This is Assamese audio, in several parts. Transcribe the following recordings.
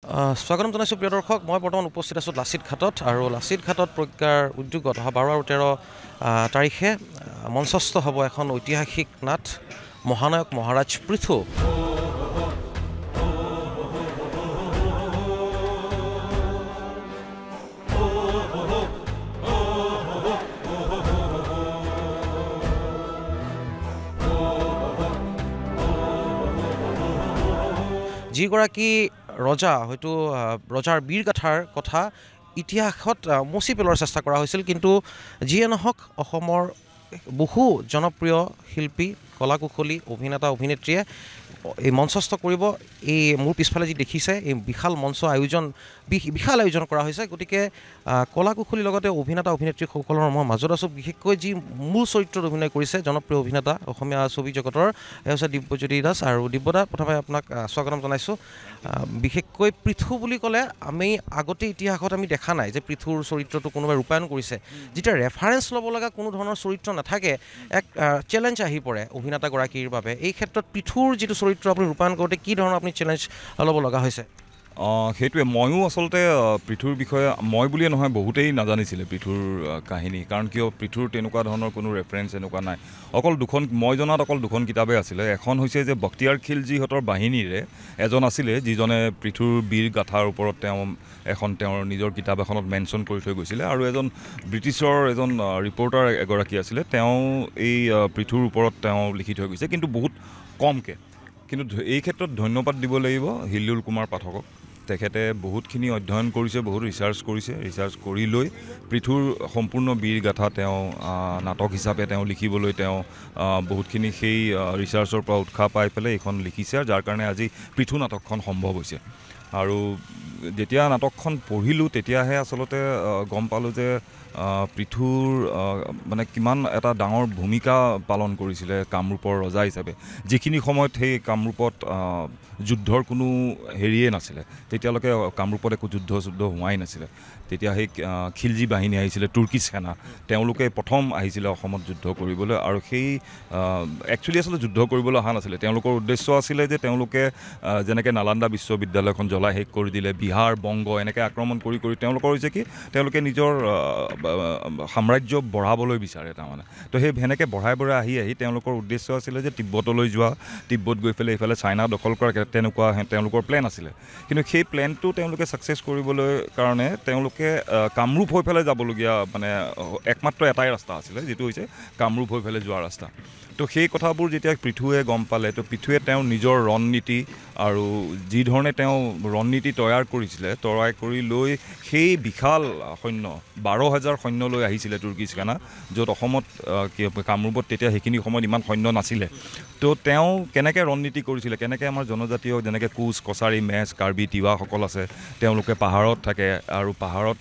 স্বাগতম জনাইছোঁ প্ৰিয় দৰ্শক। মই বৰ্তমান উপস্থিত আছোঁ লাচিত ঘাটত, আৰু লাচিত ঘাটত প্ৰজ্ঞাৰ উদ্যোগত অহা 12 আৰু 13 তাৰিখে মঞ্চস্থ হ'ব এখন ঐতিহাসিক নাট, মহানায়ক মহাৰাজ পৃথু। যিগৰাকী ৰজা, হয়তো ৰজাৰ বীৰগাথাৰ কথা ইতিহাসত মচি পেলোৱাৰ চেষ্টা কৰা হৈছিল, কিন্তু যিয়ে নহওক অসমৰ বহু জনপ্ৰিয় শিল্পী, কলাকুশলী, অভিনেতা অভিনেত্ৰীয়ে এই মঞ্চস্থ কৰিব। এই মোৰ পিছফালে যি দেখিছে, এই বিশাল মঞ্চ আয়োজন, বিশাল আয়োজন কৰা হৈছে। গতিকে কলাকুশলীৰ লগতে অভিনেতা অভিনেত্ৰীসকলৰ মই মাজত আছোঁ। বিশেষকৈ যি মূল চৰিত্ৰত অভিনয় কৰিছে জনপ্ৰিয় অভিনেতা অসমীয়া ছবি জগতৰ, এয়া হৈছে দিব্যজ্যোতি দাস। আৰু দিব্যদা, প্ৰথমে আপোনাক স্বাগতম জনাইছোঁ। বিশেষকৈ পৃথু বুলি ক'লে আমি আগতে ইতিহাসত আমি দেখা নাই যে পৃথুৰ চৰিত্ৰটো কোনোবাই ৰূপায়ণ কৰিছে। যেতিয়া ৰেফাৰেঞ্চ ল'ব লগা কোনো ধৰণৰ চৰিত্ৰ নাথাকে, এক চেলেঞ্জ আহি পৰে অভিনেতাগৰাকীৰ বাবে। এই ক্ষেত্ৰত পৃথুৰ যিটো চৰিত্ৰ আপুনি ৰূপায়ণ কৰোঁতে কি ধৰণৰ আপুনি চেলেঞ্জ ল'ব লগা হৈছে? সেইটোৱে, ময়ো আচলতে পৃথুৰ বিষয়ে মই বুলিয়ে নহয়, বহুতেই নাজানিছিলে পৃথুৰ কাহিনী। কাৰণ কিয়, পৃথুৰ তেনেকুৱা ধৰণৰ কোনো ৰেফাৰেঞ্চ এনেকুৱা নাই। অকল দুখন, মই জনাত অকল দুখন কিতাপেই আছিলে। এখন হৈছে যে বখতিয়াৰ খিলজীহঁতৰ বাহিনীৰে এজন আছিলে, যিজনে পৃথুৰ বীৰ গাথাৰ ওপৰত তেওঁৰ নিজৰ কিতাপ এখনত মেনশ্যন কৰি থৈ গৈছিলে। আৰু এজন ব্ৰিটিছৰ এজন ৰিপৰ্টাৰ এগৰাকী আছিলে, তেওঁ এই পৃথুৰ ওপৰত তেওঁ লিখি থৈ গৈছে, কিন্তু বহুত কমকৈ। কিন্তু এই ক্ষেত্ৰত ধন্যবাদ দিব লাগিব হিল্লোল কুমাৰ পাঠকক। তেখেতে বহুতখিনি অধ্যয়ন কৰিছে, বহুত ৰিচাৰ্চ কৰি লৈ পৃথুৰ সম্পূৰ্ণ বীৰ গাথা তেওঁ নাটক হিচাপে তেওঁ লিখিবলৈ বহুতখিনি সেই ৰিচাৰ্চৰ পৰা উৎসাহ পাই পেলাই এইখন লিখিছে, যাৰ কাৰণে আজি পৃথু নাটকখন সম্ভৱ হৈছে। আৰু যেতিয়া নাটকখন পঢ়িলোঁ, তেতিয়াহে আচলতে গম পালোঁ যে পৃথুৰ মানে কিমান এটা ডাঙৰ ভূমিকা পালন কৰিছিলে কামৰূপৰ ৰজা হিচাপে। যিখিনি সময়ত সেই কামৰূপত যুদ্ধৰ কোনো হেৰিয়ে নাছিলে, তেতিয়ালৈকে কামৰূপত একো যুদ্ধ হোৱাই নাছিলে। তেতিয়া সেই খিলজী বাহিনী আহিছিলে, তুৰ্কী সেনা, তেওঁলোকে প্ৰথম আহিছিলে অসমত যুদ্ধ কৰিবলৈ। আৰু সেই একচুৱেলি আচলতে যুদ্ধ কৰিবলৈ অহা নাছিলে, তেওঁলোকৰ উদ্দেশ্য আছিলে যে তেওঁলোকে যেনেকৈ নালান্দা বিশ্ববিদ্যালয়খন জ্বলাই শেষ কৰি দিলে, বিহাৰ, বংগ এনেকৈ আক্ৰমণ কৰি তেওঁলোকৰ হৈছে কি, তেওঁলোকে নিজৰ সাম্ৰাজ্য বঢ়াবলৈ বিচাৰে তাৰমানে। তো সেনেকৈ বঢ়াই আহি তেওঁলোকৰ উদ্দেশ্য আছিলে যে তিব্বতলৈ যোৱা, তিব্বত গৈ পেলাই এইফালে চাইনা দখল কৰা, তেনেকুৱা তেওঁলোকৰ প্লেন আছিলে। কিন্তু সেই প্লেনটো তেওঁলোকে ছাকচেছ কৰিবলৈ কাৰণে তেওঁলোকে কামৰূপ হৈ পেলাই যাবলগীয়া, মানে একমাত্ৰ এটাই ৰাস্তা আছিলে, যিটো হৈছে কামৰূপ হৈ পেলাই যোৱা ৰাস্তা। তো সেই কথাবোৰ যেতিয়া পৃথুৱে গম পালে, তো পৃথুৱে তেওঁৰ নিজৰ ৰণনীতি আৰু যি ধৰণে তেওঁ ৰণনীতি তৈয়াৰ কৰি লৈ সেই বিশাল সৈন্য 12,000 সৈন্য লৈ আহিছিলে তুৰ্কী সেনা, য'ত অসমত কামৰূপত তেতিয়া সেইখিনি সময়ত ইমান সৈন্য নাছিলে। তো তেওঁ কেনেকৈ ৰণনীতি কৰিছিলে, কেনেকৈ আমাৰ জনজাতীয় যেনেকৈ কোচ, কছাৰী, মেচ, কাৰ্বি, তিৱাসকল আছে, তেওঁলোকে পাহাৰত থাকে, আৰু পাহাৰত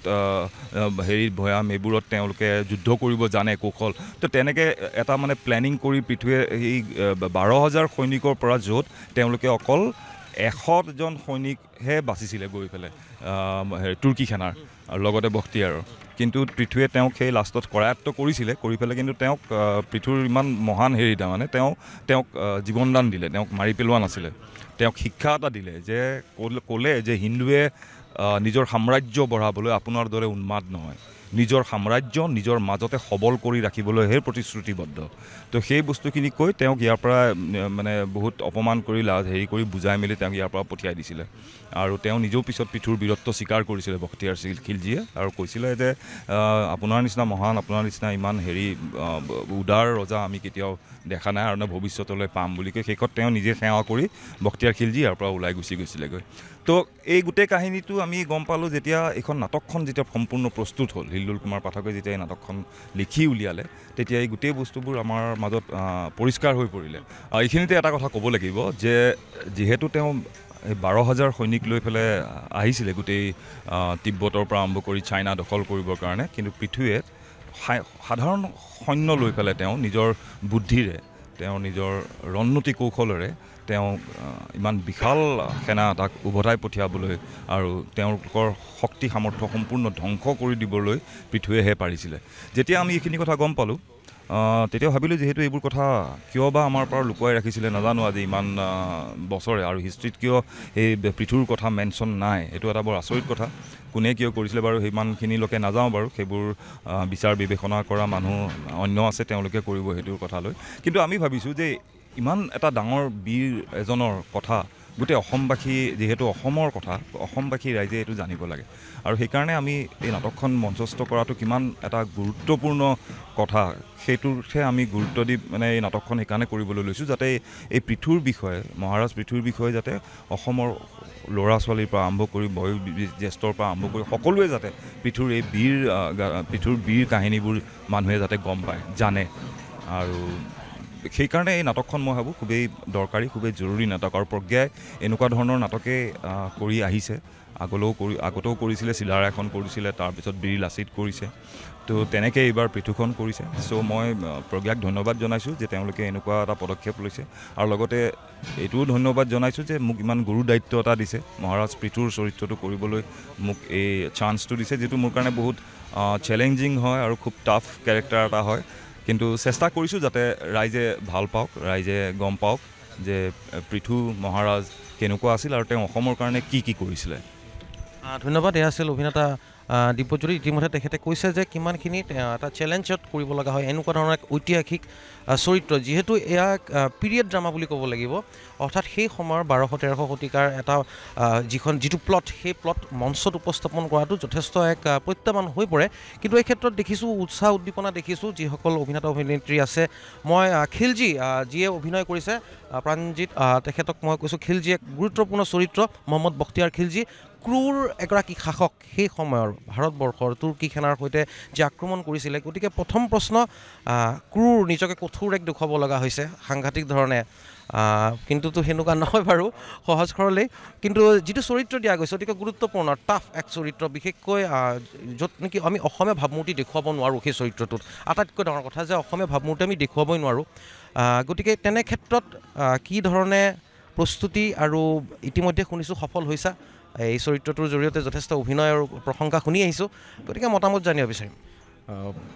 ভৈয়াম এইবোৰত তেওঁলোকে যুদ্ধ কৰিব জানে, কৌশল। তো তেনেকৈ এটা মানে প্লেনিং কৰি পৃথুৱে এই 12,000 সৈনিকৰ পৰা, য'ত তেওঁলোকে অকল 100জন সৈনিকহে বাচিছিলে গৈ পেলাই তুৰ্কী সেনাৰ, আৰু লগতে বখতিয়াৰৰ। কিন্তু পৃথুৱে তেওঁক সেই লাষ্টত কৰায়ত্ব কৰি পেলাই, কিন্তু তেওঁক পৃথুৰ ইমান মহান তাৰমানে তেওঁক জীৱনদান দিলে, তেওঁক মাৰি পেলোৱা নাছিলে। তেওঁক শিক্ষা এটা দিলে, যে ক'লে যে হিন্দুৱে নিজৰ সাম্ৰাজ্য বঢ়াবলৈ আপোনাৰ দৰে উন্মাদ নহয়, নিজৰ সাম্ৰাজ্য নিজৰ মাজতে সবল কৰি ৰাখিবলৈহে প্ৰতিশ্ৰুতিবদ্ধ। তো সেই বস্তুখিনি কৈ তেওঁক ইয়াৰ পৰা মানে বহুত অপমান কৰি কৰি বুজাই মেলি তেওঁক ইয়াৰ পৰা পঠিয়াই দিছিলে। আৰু তেওঁ নিজেও পিছত পৃথুৰ বীৰত্ব স্বীকাৰ কৰিছিলে বখতিয়াৰ খিলজীয়ে, আৰু কৈছিলে যে আপোনাৰ নিচিনা মহান, আপোনাৰ নিচিনা ইমান উদাৰ ৰজা আমি কেতিয়াও দেখা নাই, আৰু ভৱিষ্যতলৈ পাম বুলি কৈ শেষত তেওঁ নিজে সেৱা কৰি বখতিয়াৰ খিলজী ইয়াৰ পৰা ওলাই গুচি গৈছিলেগৈ। তো এই গোটেই কাহিনীটো আমি গম পালোঁ যেতিয়া এইখন নাটকখন যেতিয়া সম্পূৰ্ণ প্ৰস্তুত হ'ল, হিল্লোল কুমাৰ পাঠকে যেতিয়া এই নাটকখন লিখি উলিয়ালে, তেতিয়া এই গোটেই বস্তুবোৰ আমাৰ মাজত পৰিষ্কাৰ হৈ পৰিলে। এইখিনিতে এটা কথা ক'ব লাগিব যে যিহেতু তেওঁ এই 12,000 সৈনিক লৈ পেলাই আহিছিলে গোটেই তিব্বতৰ পৰা আৰম্ভ কৰি চাইনা দখল কৰিবৰ কাৰণে, কিন্তু পৃথুৱে সাধাৰণ সৈন্য লৈ পেলাই তেওঁ নিজৰ বুদ্ধিৰে, তেওঁ নিজৰ ৰণনীতি কৌশলেৰে তেওঁ ইমান বিশাল সেনা তাক উভতাই পঠিয়াবলৈ আৰু তেওঁলোকৰ শক্তি সামৰ্থ্য সম্পূৰ্ণ ধ্বংস কৰি দিবলৈ পৃথুৱেহে পাৰিছিলে। যেতিয়া আমি এইখিনি কথা গম পালোঁ, তেতিয়া ভাবিলোঁ যিহেতু এইবোৰ কথা কিয় বা আমাৰ পৰা লুকুৱাই ৰাখিছিলে নাজানো আজি ইমান বছৰে, আৰু হিষ্ট্ৰীত কিয় এই পৃথুৰ কথা মেনশ্যন নাই, এইটো এটা বৰ আচৰিত কথা। কোনে কিয় কৰিছিলে বাৰু সিমানখিনিলৈকে নাযাওঁ বাৰু, সেইবোৰ বিচাৰ বিবেচনা কৰা মানুহ অন্য আছে, তেওঁলোকে কৰিব সেইটোৰ কথা লৈ। কিন্তু আমি ভাবিছোঁ যে ইমান এটা ডাঙৰ বীৰ এজনৰ কথা গোটেই অসমবাসী, যিহেতু অসমৰ কথা, অসমবাসী ৰাইজে এইটো জানিব লাগে, আৰু সেইকাৰণে আমি এই নাটকখন মঞ্চস্থ কৰাটো কিমান এটা গুৰুত্বপূৰ্ণ কথা সেইটোতহে আমি গুৰুত্ব দি মানে এই নাটকখন সেইকাৰণে কৰিবলৈ লৈছোঁ, যাতে এই পৃথুৰ বিষয়ে, মহাৰাজ পৃথুৰ বিষয়ে যাতে অসমৰ ল'ৰা ছোৱালীৰ পৰা আৰম্ভ কৰি বয়োজ্যেষ্ঠৰ পৰা আৰম্ভ কৰি সকলোৱে যাতে পৃথুৰ এই পৃথুৰ বীৰ কাহিনীবোৰ মানুহে যাতে গম পায়, জানে। আৰু সেইকাৰণে এই নাটকখন মই ভাবোঁ খুবেই দৰকাৰী, খুবেই জৰুৰী নাটক। আৰু প্ৰজ্ঞাই এনেকুৱা ধৰণৰ নাটকেই কৰি আহিছে, আগতেও কৰিছিলে, চিলাৰ এখন কৰিছিলে, তাৰপিছত বীৰ লাচিত কৰিছে, তো তেনেকৈ এইবাৰ পৃথুখন কৰিছে। চ' মই প্ৰজ্ঞাক ধন্যবাদ জনাইছোঁ যে তেওঁলোকে এনেকুৱা এটা পদক্ষেপ লৈছে, আৰু লগতে এইটোও ধন্যবাদ জনাইছোঁ যে মোক ইমান গুৰু দায়িত্ব এটা দিছে, মহাৰাজ পৃথুৰ চৰিত্ৰটো কৰিবলৈ মোক এই চান্সটো দিছে, যিটো মোৰ কাৰণে বহুত চেলেঞ্জিং হয় আৰু খুব টাফ কেৰেক্টাৰ এটা হয়। কিন্তু চেষ্টা কৰিছোঁ যাতে ৰাইজে ভাল পাওক, ৰাইজে গম পাওক যে পৃথু মহাৰাজ কেনেকুৱা আছিল আৰু তেওঁ অসমৰ কাৰণে কি কৰিছিলে। ধন্যবাদ। এয়া আছিল অভিনেতা দিব্যজ্যোতি। ইতিমধ্যে তেখেতে কৈছে যে কিমানখিনি এটা চেলেঞ্জত কৰিব লগা হয় এনেকুৱা ধৰণৰ এক ঐতিহাসিক চৰিত্ৰ, যিহেতু এয়া পিৰিয়ড ড্ৰামা বুলি ক'ব লাগিব, অৰ্থাৎ সেই সময়ৰ 1200-1300 শতিকাৰ এটা যিটো প্লট, সেই প্লট মঞ্চত উপস্থাপন কৰাটো যথেষ্ট এক প্ৰত্যাহ্বান হৈ পৰে। কিন্তু এই ক্ষেত্ৰত দেখিছোঁ উৎসাহ উদ্দীপনা দেখিছোঁ যিসকল অভিনেতা অভিনেত্ৰী আছে। মই খিলজী যিয়ে অভিনয় কৰিছে, প্ৰাণজিৎ, তেখেতক মই কৈছোঁ খিলজী এক গুৰুত্বপূৰ্ণ চৰিত্ৰ। মহম্মদ বখতিয়াৰ খিলজী ক্ৰুৰ এগৰাকী শাসক, সেই সময়ৰ ভাৰতবৰ্ষৰ তুৰ্কী সেনাৰ সৈতে যে আক্ৰমণ কৰিছিলে। গতিকে প্ৰথম প্ৰশ্ন, ক্ৰুৰ নিজকে কঠোৰ এক দেখুৱাব লগা হৈছে সাংঘাতিক ধৰণে, কিন্তুতো সেনেকুৱা নহয় বাৰু, সহজ সৰলেই। কিন্তু যিটো চৰিত্ৰ দিয়া গৈছে অতিকে গুৰুত্বপূৰ্ণ, টাফ এক চৰিত্ৰ, বিশেষকৈ য'ত নেকি আমি অসমীয়া ভাৱমূৰ্তি দেখুৱাব নোৱাৰোঁ। সেই চৰিত্ৰটোত আটাইতকৈ ডাঙৰ কথা যে অসমীয়া ভাৱমূৰ্তি আমি দেখুৱাবই নোৱাৰোঁ। গতিকে তেনে ক্ষেত্ৰত কি ধৰণে প্ৰস্তুতি, আৰু ইতিমধ্যে শুনিছোঁ সফল হৈছা এই চৰিত্ৰটোৰ জৰিয়তে, যথেষ্ট অভিনয়ৰ প্ৰশংসা শুনি আহিছোঁ, গতিকে মতামত জানিব বিচাৰিম।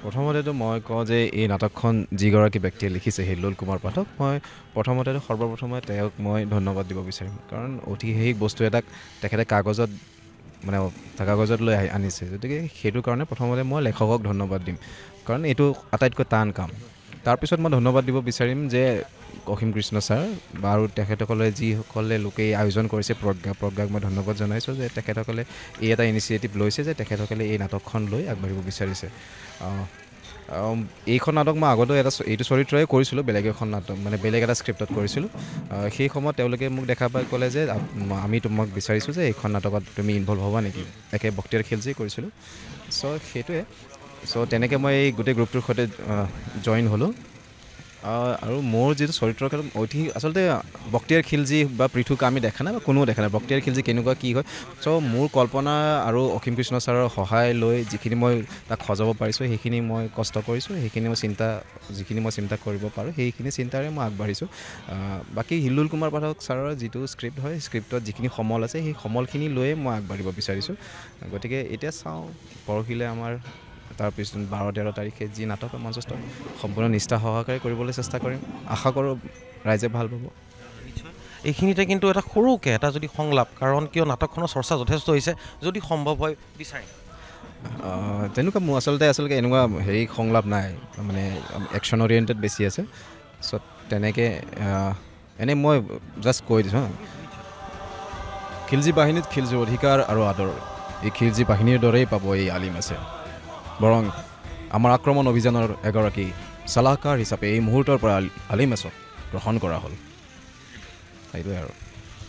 প্ৰথমতেতো মই কওঁ যে এই নাটকখন যিগৰাকী ব্যক্তিয়ে লিখিছে, হিল্লোল কুমাৰ পাঠক, মই প্ৰথমতেতো সৰ্বপ্ৰথমে তেওঁক মই ধন্যবাদ দিব বিচাৰিম, কাৰণ ঐতিহাসিক বস্তু এটাক তেখেতে কাগজত লৈ আনিছে, গতিকে সেইটো কাৰণে প্ৰথমতে মই লেখকক ধন্যবাদ দিম, কাৰণ এইটো আটাইতকৈ টান কাম। তাৰপিছত মই ধন্যবাদ দিব বিচাৰিম যে অসীম কৃষ্ণ ছাৰ আৰু তেখেতসকলে যিসকলে লোকে আয়োজন কৰিছে, প্ৰজ্ঞাক মই ধন্যবাদ জনাইছোঁ যে তেখেতসকলে এই এটা ইনিচিয়েটিভ লৈছে যে তেখেতসকলে এই নাটকখন লৈ আগবাঢ়িব বিচাৰিছে। এইখন নাটক মই আগতেও এইটো চৰিত্ৰই কৰিছিলোঁ, বেলেগ এখন নাটক মানে বেলেগ এটা স্ক্ৰিপ্টত কৰিছিলোঁ। সেই সময়ত তেওঁলোকে মোক দেখা পাই ক'লে যে আমি তোমাক বিচাৰিছোঁ যে এইখন নাটকত তুমি ইনভল্ভ হ'বা নেকি, একে বখতিয়াৰ খিলজী কৰিছিলোঁ। সেইটোৱে তেনেকৈ মই এই গোটেই গ্ৰুপটোৰ সৈতে জইন হ'লোঁ। আৰু মোৰ যিটো চৰিত্ৰৰ ক্ষেত্ৰত আচলতে বখতিয়াৰ খিলজী বা পৃথুক আমি দেখা নাই বা কোনেও দেখা নাই, বখতিয়াৰ খিলজী কেনেকুৱা কি হয়। মোৰ কল্পনা আৰু অসীম কৃষ্ণ ছাৰৰ সহায় লৈ যিখিনি মই তাক সজাব পাৰিছোঁ, সেইখিনি মই কষ্ট কৰিছোঁ, যিখিনি মই চিন্তা কৰিব পাৰোঁ সেইখিনি চিন্তাৰে মই আগবাঢ়িছোঁ। বাকী হিল্লোল কুমাৰ পাঠক ছাৰৰ যিটো স্ক্ৰিপ্ট হয়, স্ক্ৰিপ্টত যিখিনি সমল আছে সেই সমলখিনি লৈয়ে মই আগবাঢ়িব বিচাৰিছোঁ। গতিকে এতিয়া চাওঁ, পৰহিলৈ আমাৰ তাৰপিছত 12-13 তাৰিখে যি নাটক মঞ্চস্থ সম্পূৰ্ণ নিষ্ঠা সহকাৰে কৰিবলৈ চেষ্টা কৰিম, আশা কৰোঁ ৰাইজে ভাল পাব। এইখিনিতে কিন্তু এটা সৰুকৈ এটা যদি সংলাপ, কাৰণ কিয় নাটকখনৰ চৰ্চা যথেষ্ট হৈছে, যদি সম্ভৱ হয় বিচাৰিম। তেনেকুৱা মোৰ আচলতে এনেকুৱা সংলাপ নাই, মানে একশ্যন অৰিয়েণ্টেড বেছি আছে। তেনেকৈ এনেই মই জাষ্ট কৈ দিছোঁ, খিলজী বাহিনীত খিলজীৰ অধিকাৰ আৰু আদৰ, এই খিলজী বাহিনীৰ দৰেই পাব এই আলিম আছে, বৰং আমাৰ আক্ৰমণ অভিযানৰ এগৰাকী চালাহকাৰ হিচাপে এই মুহূৰ্তৰ পৰা আলিম এছক গ্ৰহণ কৰা হ'ল। সেইটোৱে আৰু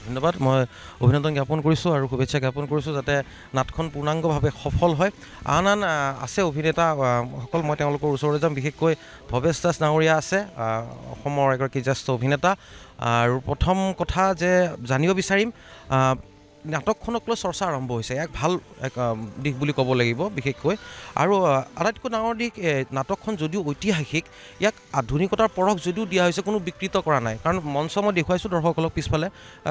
ধন্যবাদ। মই অভিনন্দন জ্ঞাপন কৰিছোঁ আৰু শুভেচ্ছা জ্ঞাপন কৰিছোঁ যাতে নাটখন পূৰ্ণাংগভাৱে সফল হয়। আন আছে অভিনেতাসকল, মই তেওঁলোকৰ ওচৰলৈ যাম। বিশেষকৈ ভৱেশ দাস ডাঙৰীয়া আছে, অসমৰ এগৰাকী জ্যেষ্ঠ অভিনেতা। আৰু প্ৰথম কথা যে জানিব বিচাৰিম, নাটকখনক লৈ চৰ্চা আৰম্ভ হৈছে, এক ভাল দিশ বুলি ক'ব লাগিব বিশেষকৈ। আৰু আটাইতকৈ ডাঙৰ দিশ, নাটকখন যদিও ঐতিহাসিক, ইয়াক আধুনিকতাৰ পৰশ যদিও দিয়া হৈছে, কোনো বিকৃত কৰা নাই। কাৰণ মঞ্চ মই দেখুৱাইছোঁ দৰ্শকসকলক, পিছফালে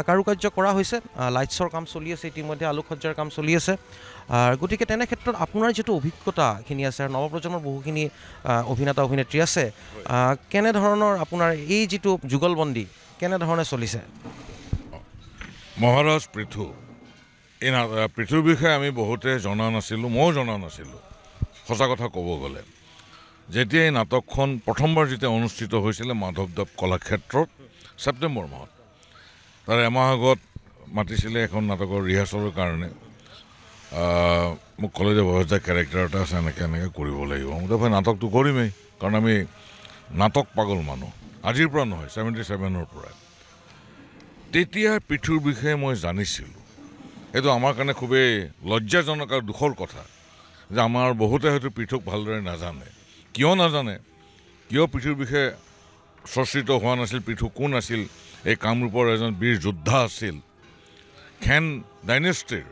কাৰুকাৰ্য কৰা হৈছে, লাইটছৰ কাম চলি আছে, ইতিমধ্যে আলোকসজ্জাৰ কাম চলি আছে। গতিকে তেনে ক্ষেত্ৰত আপোনাৰ যিটো অভিজ্ঞতাখিনি আছে, আৰু নৱপ্ৰজন্মৰ বহুখিনি অভিনেতা অভিনেত্ৰী আছে, কেনেধৰণৰ আপোনাৰ এই যিটো যুগলবন্দী কেনেধৰণে চলিছে? মহাৰাজ পৃথু, এই পৃথুৰ বিষয়ে আমি বহুতে জনা নাছিলোঁ, ময়ো জনা নাছিলোঁ সঁচা কথা ক'ব গ'লে। যেতিয়া এই নাটকখন প্ৰথমবাৰ যেতিয়া অনুষ্ঠিত হৈছিলে মাধৱদেৱ কলাক্ষেত্ৰত ছেপ্টেম্বৰ মাহত, তাৰ এমাহ আগত মাতিছিলে এখন নাটকৰ ৰিহাৰ্চেলৰ কাৰণে। মোক ক'লে যে বয়সদা কেৰেক্টাৰ এটা আছে, এনেকৈ কৰিব লাগিব। মই ভাই নাটকটো কৰিমেই, কাৰণ আমি নাটক পাগল মানুহ, আজিৰ পৰা নহয় 77ৰ পৰা। তেতিয়া পৃথুৰ বিষয়ে মই জানিছিলোঁ। এইটো আমাৰ কাৰণে খুবেই লজ্জাজনক আৰু দুখৰ কথা যে আমাৰ বহুতে হয়তো পৃথুক ভালদৰে নাজানে। কিয় নাজানে, কিয় পৃথুৰ বিষয়ে চৰ্চিত হোৱা নাছিল, পৃথু কোন আছিল? এই কামৰূপৰ এজন বীৰ যোদ্ধা আছিল, খেন ডাইনেষ্টিৰ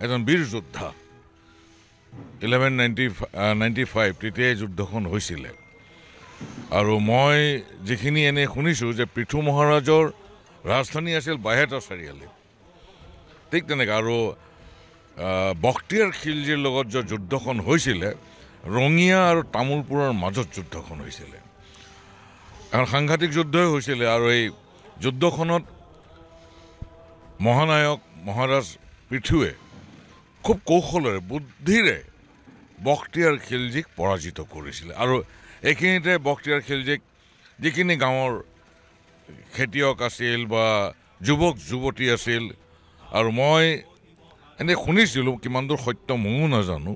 এজন বীৰ যোদ্ধা। 1195 তেতিয়াই যুদ্ধখন হৈছিলে। আৰু মই যিখিনি এনেই শুনিছোঁ যে পৃথু মহাৰাজৰ ৰাজধানী আছিল বাইহাটা চাৰিআলি, ঠিক তেনেকৈ। আৰু বখতিয়াৰ খিলজীৰ লগত যে যুদ্ধখন হৈছিলে, ৰঙিয়া আৰু তামোলপুৰৰ মাজত যুদ্ধখন হৈছিলে, এখন সাংঘাতিক যুদ্ধই হৈছিলে। আৰু এই যুদ্ধখনত মহানায়ক মহাৰাজ পৃথুৱে খুব কৌশলেৰে বুদ্ধিৰে বখতিয়াৰ খিলজীক পৰাজিত কৰিছিলে। আৰু এইখিনিতে বখতিয়াৰ খিলজীক যিখিনি গাঁৱৰ খেতিয়ক আছিল বা যুৱক যুৱতী আছিল, আৰু মই এনেই শুনিছিলোঁ, কিমান দূৰ সত্য ময়ো নাজানো,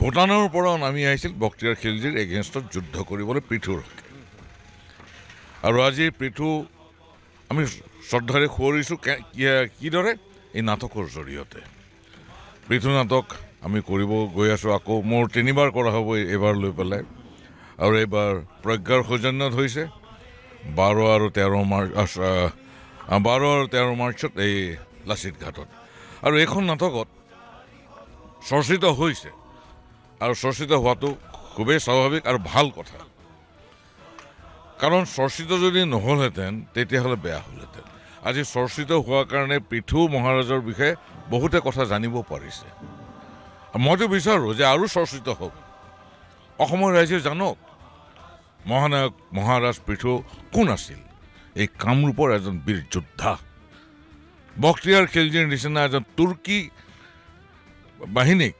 ভূটানৰ পৰাও নামি আহিছিল বখতিয়াৰ খিলজীৰ এগেইনষ্টত যুদ্ধ কৰিবলৈ পৃথুৰ। আৰু আজি পৃথু আমি শ্ৰদ্ধাৰে সোঁৱৰিছোঁ কিদৰে? এই নাটকৰ জৰিয়তে। পৃথু নাটক আমি কৰিব গৈ আছোঁ, আকৌ মোৰ 3বাৰ কৰা হ'ব এইবাৰ লৈ পেলাই। আৰু এইবাৰ প্ৰজ্ঞাৰ সৌজন্যত হৈছে 12 আৰু 13 মাৰ্চত এই লাচিত ঘাটত। আৰু এইখন নাটকত চৰ্চিত হৈছে, আৰু চৰ্চিত হোৱাটো খুবেই স্বাভাৱিক আৰু ভাল কথা। কাৰণ চৰ্চিত যদি নহ'লহেঁতেন তেতিয়াহ'লে বেয়া হ'লহেঁতেন। আজি চৰ্চিত হোৱাৰ কাৰণে পৃথু মহাৰাজৰ বিষয়ে বহুতে কথা জানিব পাৰিছে। মইতো বিচাৰোঁ যে আৰু চৰ্চিত হওক, অসমৰ ৰাইজে জানক মহানায়ক মহাৰাজ পৃথু কোন আছিল। এই কামৰূপৰ এজন বীৰ যোদ্ধা, বখতিয়াৰ খিলজীৰ নিচিনা এজন তুৰ্কী বাহিনীক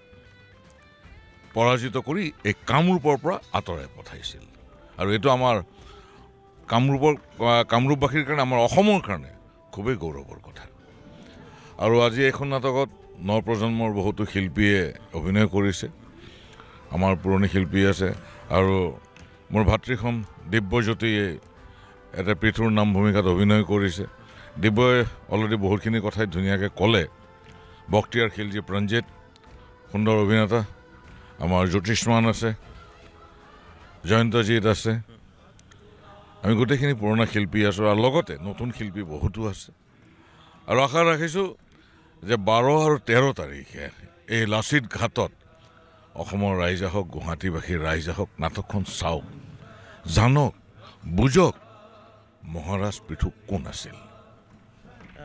পৰাজিত কৰি এই কামৰূপৰ পৰা আঁতৰাই পঠাইছিল। আৰু এইটো আমাৰ কামৰূপবাসীৰ কাৰণে, আমাৰ অসমৰ কাৰণে খুবেই গৌৰৱৰ কথা। আৰু আজি এইখন নাটকত নৱপ্ৰজন্মৰ বহুতো শিল্পীয়ে অভিনয় কৰিছে, আমাৰ পুৰণি শিল্পী আছে। আৰু মোৰ ভাতৃখন দিব্যজ্যোতিয়ে এটা পৃথুৰ নাম ভূমিকাত অভিনয় কৰিছে। দিব্যই অলৰেডি বহুতখিনি কথাই ধুনীয়াকৈ ক'লে। বখতিয়াৰ খিলজী প্ৰাণজিৎ সুন্দৰ অভিনেতা, আমাৰ জ্যোতিষ্মান আছে, জয়ন্তজিৎ আছে, আমি গোটেইখিনি পুৰণা শিল্পী আছোঁ, আৰু লগতে নতুন শিল্পী বহুতো আছে। আৰু আশা ৰাখিছোঁ যে 12 আৰু 13 তাৰিখে এই লাচিত ঘাটত অসমৰ ৰাইজ আহক, গুৱাহাটীবাসীৰ ৰাইজ আহক, নাটকখন চাওক, জানক, বুজক মহাৰাজ পৃথু কোন আছিল।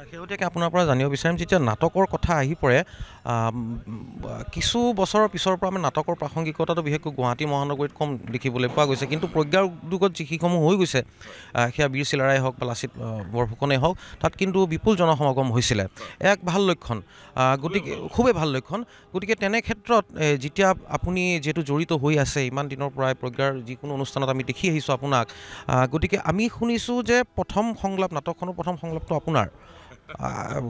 শেহতীয়াকৈ আপোনাৰ পৰা জানিব বিচাৰিম, যেতিয়া নাটকৰ কথা আহি পৰে, কিছু বছৰৰ পিছৰ পৰা আমি নাটকৰ প্ৰাসংগিকতাটো বিশেষকৈ গুৱাহাটী মহানগৰীত কম দেখিবলৈ পোৱা গৈছে। কিন্তু প্ৰজ্ঞাৰ উদ্যোগত যিসমূহ হৈ গৈছে, সেয়া বীৰ চিলাৰাই হওক বা লাচিত বৰফুকনেই হওক, তাত কিন্তু বিপুল জনসমাগম হৈছিলে, এক ভাল লক্ষণ। গতিকে খুবেই ভাল লক্ষণ। গতিকে তেনে ক্ষেত্ৰত যেতিয়া আপুনি যিহেতু জড়িত হৈ আছে ইমান দিনৰ পৰাই প্ৰজ্ঞাৰ যিকোনো অনুষ্ঠানত আমি দেখি আহিছোঁ আপোনাক, গতিকে আমি শুনিছোঁ যে প্ৰথম সংলাপ, নাটকখনৰ প্ৰথম সংলাপটো আপোনাৰ।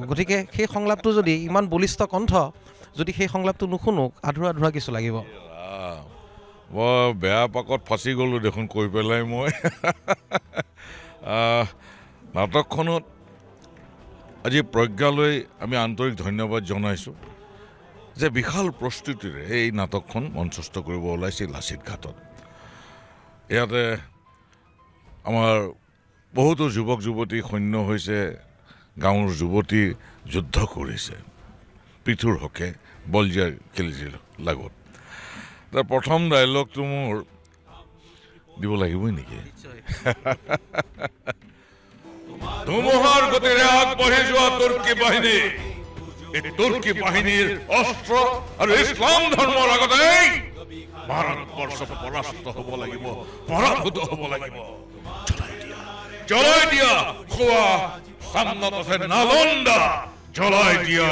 গতিকে সেই সংলাপটো যদি ইমান বলিষ্ঠ কণ্ঠ, যদি সেই সংলাপটো নুশুনো, আধৰুৱা আধৰুৱা কিছু লাগিব। বৰ বেয়া পাকত ফাঁচি গ'লোঁ দেখোন কৈ পেলাই মই। নাটকখনত আজি প্ৰজ্ঞালৈ আমি আন্তৰিক ধন্যবাদ জনাইছোঁ যে বিশাল প্ৰস্তুতিৰে এই নাটকখন মঞ্চস্থ কৰিব ওলাইছিল লাচিত ঘাটত। ইয়াতে আমাৰ বহুতো যুৱক যুৱতী সৈন্য হৈছে, গাঁৱৰ যুৱতীৰ যুদ্ধ কৰিছে পৃথুৰ হকে বলজিয়াৰ খিলজিৰ লগত তাৰ প্ৰথম ডায়লগটো মোৰ দিব লাগিবই নেকি ধুমুহাৰ গতিৰে আগবাঢ়ি যোৱা তুৰ্কী বাহিনী এই তুৰ্কী বাহিনীৰ অস্ত্ৰ আৰু ইছলাম ধৰ্মৰ আগতে ভাৰতবৰ্ষ পৰাস্ত হ'ব লাগিব পৰাভূত হ'ব লাগিব জ্বলাই দিয়া খোৱা সামনত আছে নালন্দা জ্বলাই দিয়া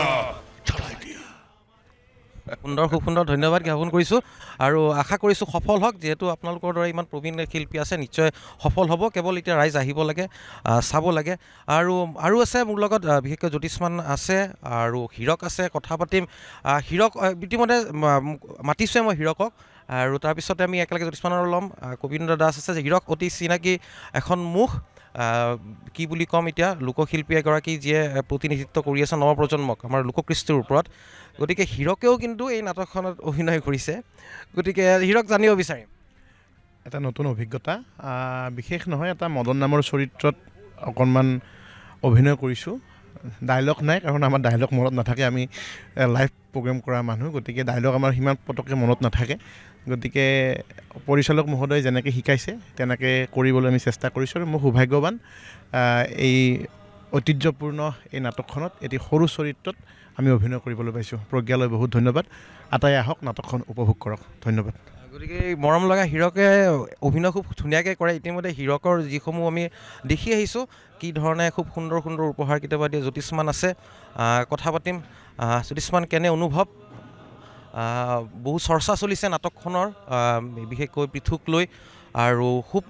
খুব সুন্দৰ ধন্যবাদ জ্ঞাপন কৰিছোঁ আৰু আশা কৰিছোঁ সফল হওক যিহেতু আপোনালোকৰ দৰে ইমান প্ৰবীণ শিল্পী আছে নিশ্চয় সফল হ'ব কেৱল এতিয়া ৰাইজ আহিব লাগে চাব লাগে আৰু আছে মোৰ লগত বিশেষকৈ জ্যোতিষ্মান আছে আৰু হীৰক আছে কথা পাতিম হীৰক ইতিমধ্যে মাতিছোৱে মই হীৰকক আৰু তাৰপিছতে আমি একেলগে জ্যোতিষ্মানৰ ল'ম কবীন্দ্ৰ দাস আছে যে হীৰক অতি চিনাকি এখন মুখ কি বুলি ক'ম এতিয়া লোকশিল্পী এগৰাকী যিয়ে প্ৰতিনিধিত্ব কৰি আছে নৱপ্ৰজন্মক আমাৰ লোককৃষ্টিৰ ওপৰত গতিকে হীৰকেও কিন্তু এই নাটকখনত অভিনয় কৰিছে গতিকে হীৰক জানিব বিচাৰিম এটা নতুন অভিজ্ঞতা বিশেষ নহয় এটা মদন নামৰ চৰিত্ৰত অকণমান অভিনয় কৰিছোঁ ডায়লগ নাই কাৰণ আমাৰ ডায়লগ মনত নাথাকে আমি লাইভ প্ৰগ্ৰেম কৰা মানুহ গতিকে ডায়লগ আমাৰ সিমান পটককৈ মনত নাথাকে গতিকে পৰিচালক মহোদয় যেনেকৈ শিকাইছে তেনেকৈ কৰিবলৈ আমি চেষ্টা কৰিছোঁ আৰু মই সৌভাগ্যৱান এই ঐতিহ্যপূৰ্ণ এই নাটকখনত এটি সৰু চৰিত্ৰত আমি অভিনয় কৰিবলৈ পাইছোঁ প্ৰজ্ঞালৈ বহুত ধন্যবাদ আটাই আহক নাটকখন উপভোগ কৰক ধন্যবাদ গতিকে এই মৰম লগা হীৰকে অভিনয় খুব ধুনীয়াকৈ কৰে ইতিমধ্যে হীৰকৰ যিসমূহ আমি দেখি আহিছোঁ কি ধৰণে খুব সুন্দৰ সুন্দৰ উপহাৰ কেতিয়াবা দিয়ে জ্যোতিষ্মান আছে কথা পাতিম জ্যোতিষ্মান কেনে অনুভৱ বহু চৰ্চা চলিছে নাটকখনৰ বিশেষকৈ পৃথুক লৈ আৰু খুব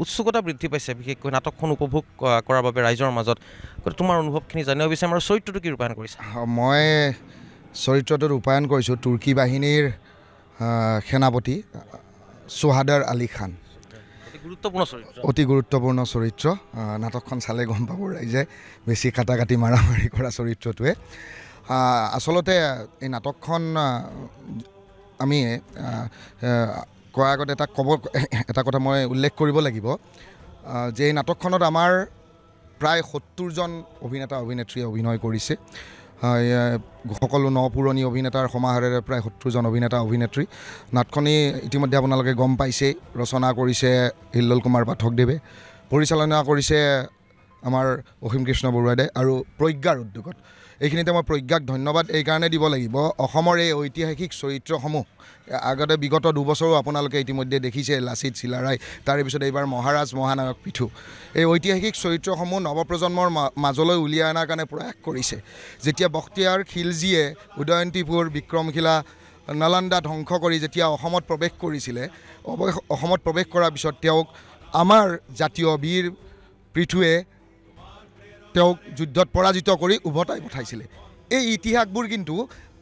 উৎসুকতা বৃদ্ধি পাইছে বিশেষকৈ নাটকখন উপভোগ কৰাৰ বাবে ৰাইজৰ মাজত গতিকে তোমাৰ অনুভৱখিনি জানিব বিচাৰিম আৰু চৰিত্ৰটো কি ৰূপায়ণ কৰিছে মই চৰিত্ৰটোত ৰূপায়ণ কৰিছোঁ তুৰ্কী বাহিনীৰ সেনাপতি চুহাদাৰ আলী খান অতি গুৰুত্বপূৰ্ণ চৰিত্ৰ নাটকখন চালে গম পাব ৰাইজে বেছি কাটা কাটি মাৰামাৰি কৰা চৰিত্ৰটোৱে আচলতে এই নাটকখন আমি কোৱাৰ আগতে এটা কথা মই উল্লেখ কৰিব লাগিব যে এই নাটকখনত আমাৰ প্ৰায় ৭০জন অভিনেতা অভিনেত্ৰীয়ে অভিনয় কৰিছে সকলো নপুৰণি অভিনেতাৰ সমাহাৰেৰে প্ৰায় ৭০জন অভিনেতা অভিনেত্ৰী নাটখনি ইতিমধ্যে আপোনালোকে গম পাইছেই ৰচনা কৰিছে হিল্লোল কুমাৰ পাঠকদেৱে পৰিচালনা কৰিছে আমাৰ অসীম কৃষ্ণ বৰুৱাদেৱে আৰু প্ৰজ্ঞাৰ উদ্যোগত এইখিনিতে মই প্ৰজ্ঞাক ধন্যবাদ এইকাৰণে দিব লাগিব অসমৰ এই ঐতিহাসিক চৰিত্ৰসমূহ আগতে বিগত দুবছৰো আপোনালোকে ইতিমধ্যে দেখিছে লাচিত চিলাৰায় তাৰে পিছত এইবাৰ মহাৰাজ মহানায়ক পৃথু এই ঐতিহাসিক চৰিত্ৰসমূহ নৱপ্ৰজন্মৰ মাজলৈ উলিয়াই অনাৰ কাৰণে প্ৰয়াস কৰিছে যেতিয়া বখতিয়াৰ খিলজীয়ে উদয়ন্তীপুৰ বিক্ৰমশিলা নালন্দা ধ্বংস কৰি যেতিয়া অসমত প্ৰৱেশ কৰিছিলে অসমত প্ৰৱেশ কৰাৰ পিছত তেওঁক আমাৰ জাতীয় বীৰ পৃথুৱে তেওঁক যুদ্ধত পৰাজিত কৰি উভতাই পঠাইছিলে এই ইতিহাসবোৰ কিন্তু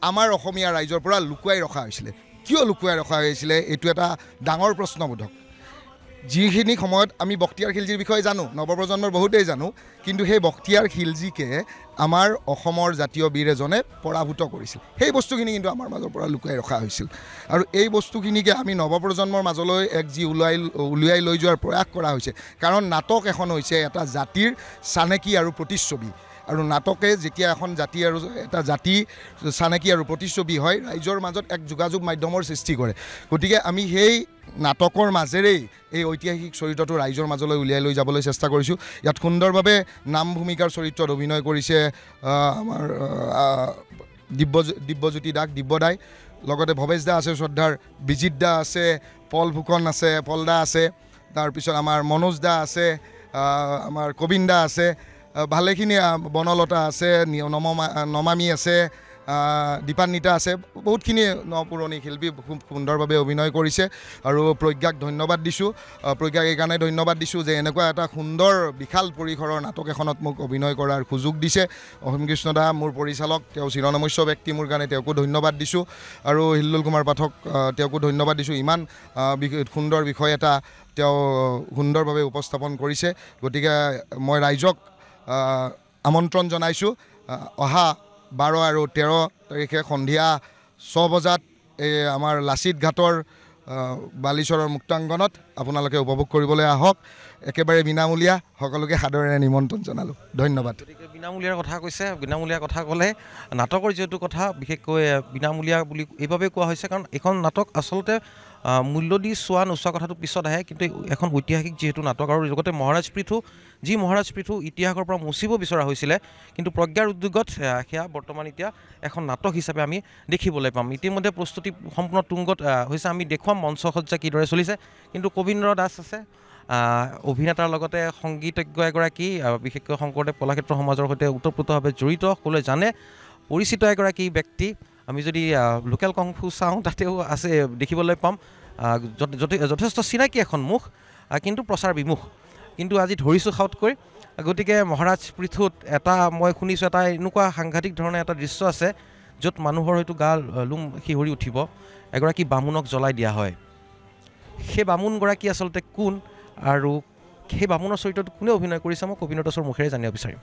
আমাৰ অসমীয়া ৰাইজৰ পৰা লুকুৱাই ৰখা হৈছিলে কিয় লুকুৱাই ৰখা হৈছিলে এইটো এটা ডাঙৰ প্ৰশ্নবোধক যিখিনি সময়ত আমি বখতিয়াৰ খিলজীৰ বিষয়ে জানো নৱপ্ৰজন্মৰ বহুতেই জানো কিন্তু সেই বখতিয়াৰ খিলজীকে আমাৰ অসমৰ জাতীয় বীৰ এজনে পৰাভূত কৰিছিল সেই বস্তুখিনি কিন্তু আমাৰ মাজৰ পৰা লুকুৱাই ৰখা হৈছিল আৰু এই বস্তুখিনিকে আমি নৱপ্ৰজন্মৰ মাজলৈ এক যি উলিয়াই লৈ যোৱাৰ প্ৰয়াস কৰা হৈছে কাৰণ নাটক এখন হৈছে এটা জাতিৰ চানেকি আৰু প্ৰতিচ্ছবি আৰু নাটকে যেতিয়া এখন জাতি আৰু এটা জাতি চানেকি আৰু প্ৰতিচ্ছবি হয় ৰাইজৰ মাজত এক যোগাযোগ মাধ্যমৰ সৃষ্টি কৰে গতিকে আমি সেই নাটকৰ মাজেৰেই এই ঐতিহাসিক চৰিত্ৰটো ৰাইজৰ মাজলৈ উলিয়াই লৈ যাবলৈ চেষ্টা কৰিছোঁ ইয়াত সুন্দৰভাৱে নাম ভূমিকাৰ চৰিত্ৰত অভিনয় কৰিছে আমাৰ দিব্যজ্যোতি দাস দিব্যদাই লগতে ভৱেশ দা আছে শ্ৰদ্ধাৰ বিজিত দা আছে পল ফুকন আছে পলদা আছে তাৰপিছত আমাৰ মনোজ দা আছে আমাৰ কবিন দা আছে ভালেখিনি বনলতা আছে নমামী আছে দীপান্বিতা আছে বহুতখিনি নপুৰণি শিল্পী খুব সুন্দৰভাৱে অভিনয় কৰিছে আৰু প্ৰজ্ঞাক ধন্যবাদ দিছোঁ প্ৰজ্ঞাক এইকাৰণে ধন্যবাদ দিছোঁ যে এনেকুৱা এটা সুন্দৰ বিশাল পৰিসৰৰ নাটক এখনত মোক অভিনয় কৰাৰ সুযোগ দিছে অসীম কৃষ্ণ দা মোৰ পৰিচালক তেওঁ চিৰনমস্য ব্যক্তি মোৰ কাৰণে তেওঁকো ধন্যবাদ দিছোঁ আৰু হিল্লোল কুমাৰ পাঠক তেওঁকো ধন্যবাদ দিছোঁ ইমান সুন্দৰ বিষয় এটা তেওঁ সুন্দৰভাৱে উপস্থাপন কৰিছে গতিকে মই ৰাইজক আমন্ত্ৰণ জনাইছোঁ অহা 12 আৰু 13 তাৰিখে সন্ধিয়া 6 বজাত এই আমাৰ লাচিত ঘাটৰ বালিচৰৰ মুক্তাংগনত আপোনালোকে উপভোগ কৰিবলৈ আহক একেবাৰে বিনামূলীয়া সকলোকে সাদৰেৰে নিমন্ত্ৰণ জনালোঁ ধন্যবাদ গতিকে বিনামূলীয়াৰ কথা কৈছে বিনামূলীয়াৰ কথা ক'লে নাটকৰ যিহেতু কথা বিশেষকৈ বিনামূলীয়া বুলি এইবাবেই কোৱা হৈছে কাৰণ এইখন নাটক আচলতে মূল্য দি চোৱা নোচোৱা কথাটো পিছত আহে কিন্তু এখন ঐতিহাসিক যিহেতু নাটক আৰু লগতে মহাৰাজ পৃথু যি মহাৰাজ পৃথু ইতিহাসৰ পৰা মুচিব বিচৰা হৈছিলে কিন্তু প্ৰজ্ঞাৰ উদ্যোগত সেয়া বৰ্তমান এতিয়া এখন নাটক হিচাপে আমি দেখিবলৈ পাম ইতিমধ্যে প্ৰস্তুতি সম্পূৰ্ণ তুংগত হৈছে আমি দেখুৱাম মঞ্চসজ্জা কিদৰে চলিছে কিন্তু কবীন্দ্ৰ দাস আছে অভিনেতাৰ লগতে সংগীতজ্ঞ এগৰাকী বিশেষকৈ শংকৰদেৱ কলাক্ষেত্ৰ সমাজৰ সৈতে ওতঃপ্ৰোতভাৱে জড়িত সকলোৱে জানে পৰিচিত এগৰাকী ব্যক্তি আমি যদি লোকেল কংফু চাওঁ তাতেও আছে দেখিবলৈ পাম যথেষ্ট চিনাকি এখন মুখ কিন্তু প্ৰচাৰ বিমুখ কিন্তু আজি ধৰিছোঁ খাউতকৈ গতিকে মহাৰাজ পৃথুত এটা মই শুনিছোঁ এটা এনেকুৱা সাংঘাতিক ধৰণে এটা দৃশ্য আছে য'ত মানুহৰ হয়তো গা লোম শিহৰি উঠিব এগৰাকী বামুণক জ্বলাই দিয়া হয় সেই বামুণগৰাকী আচলতে কোন আৰু সেই বামুণৰ চৰিত্ৰটো কোনে অভিনয় কৰিছে মই কবীন্দ্ৰ দাসৰ মুখেৰে জানিব বিচাৰিম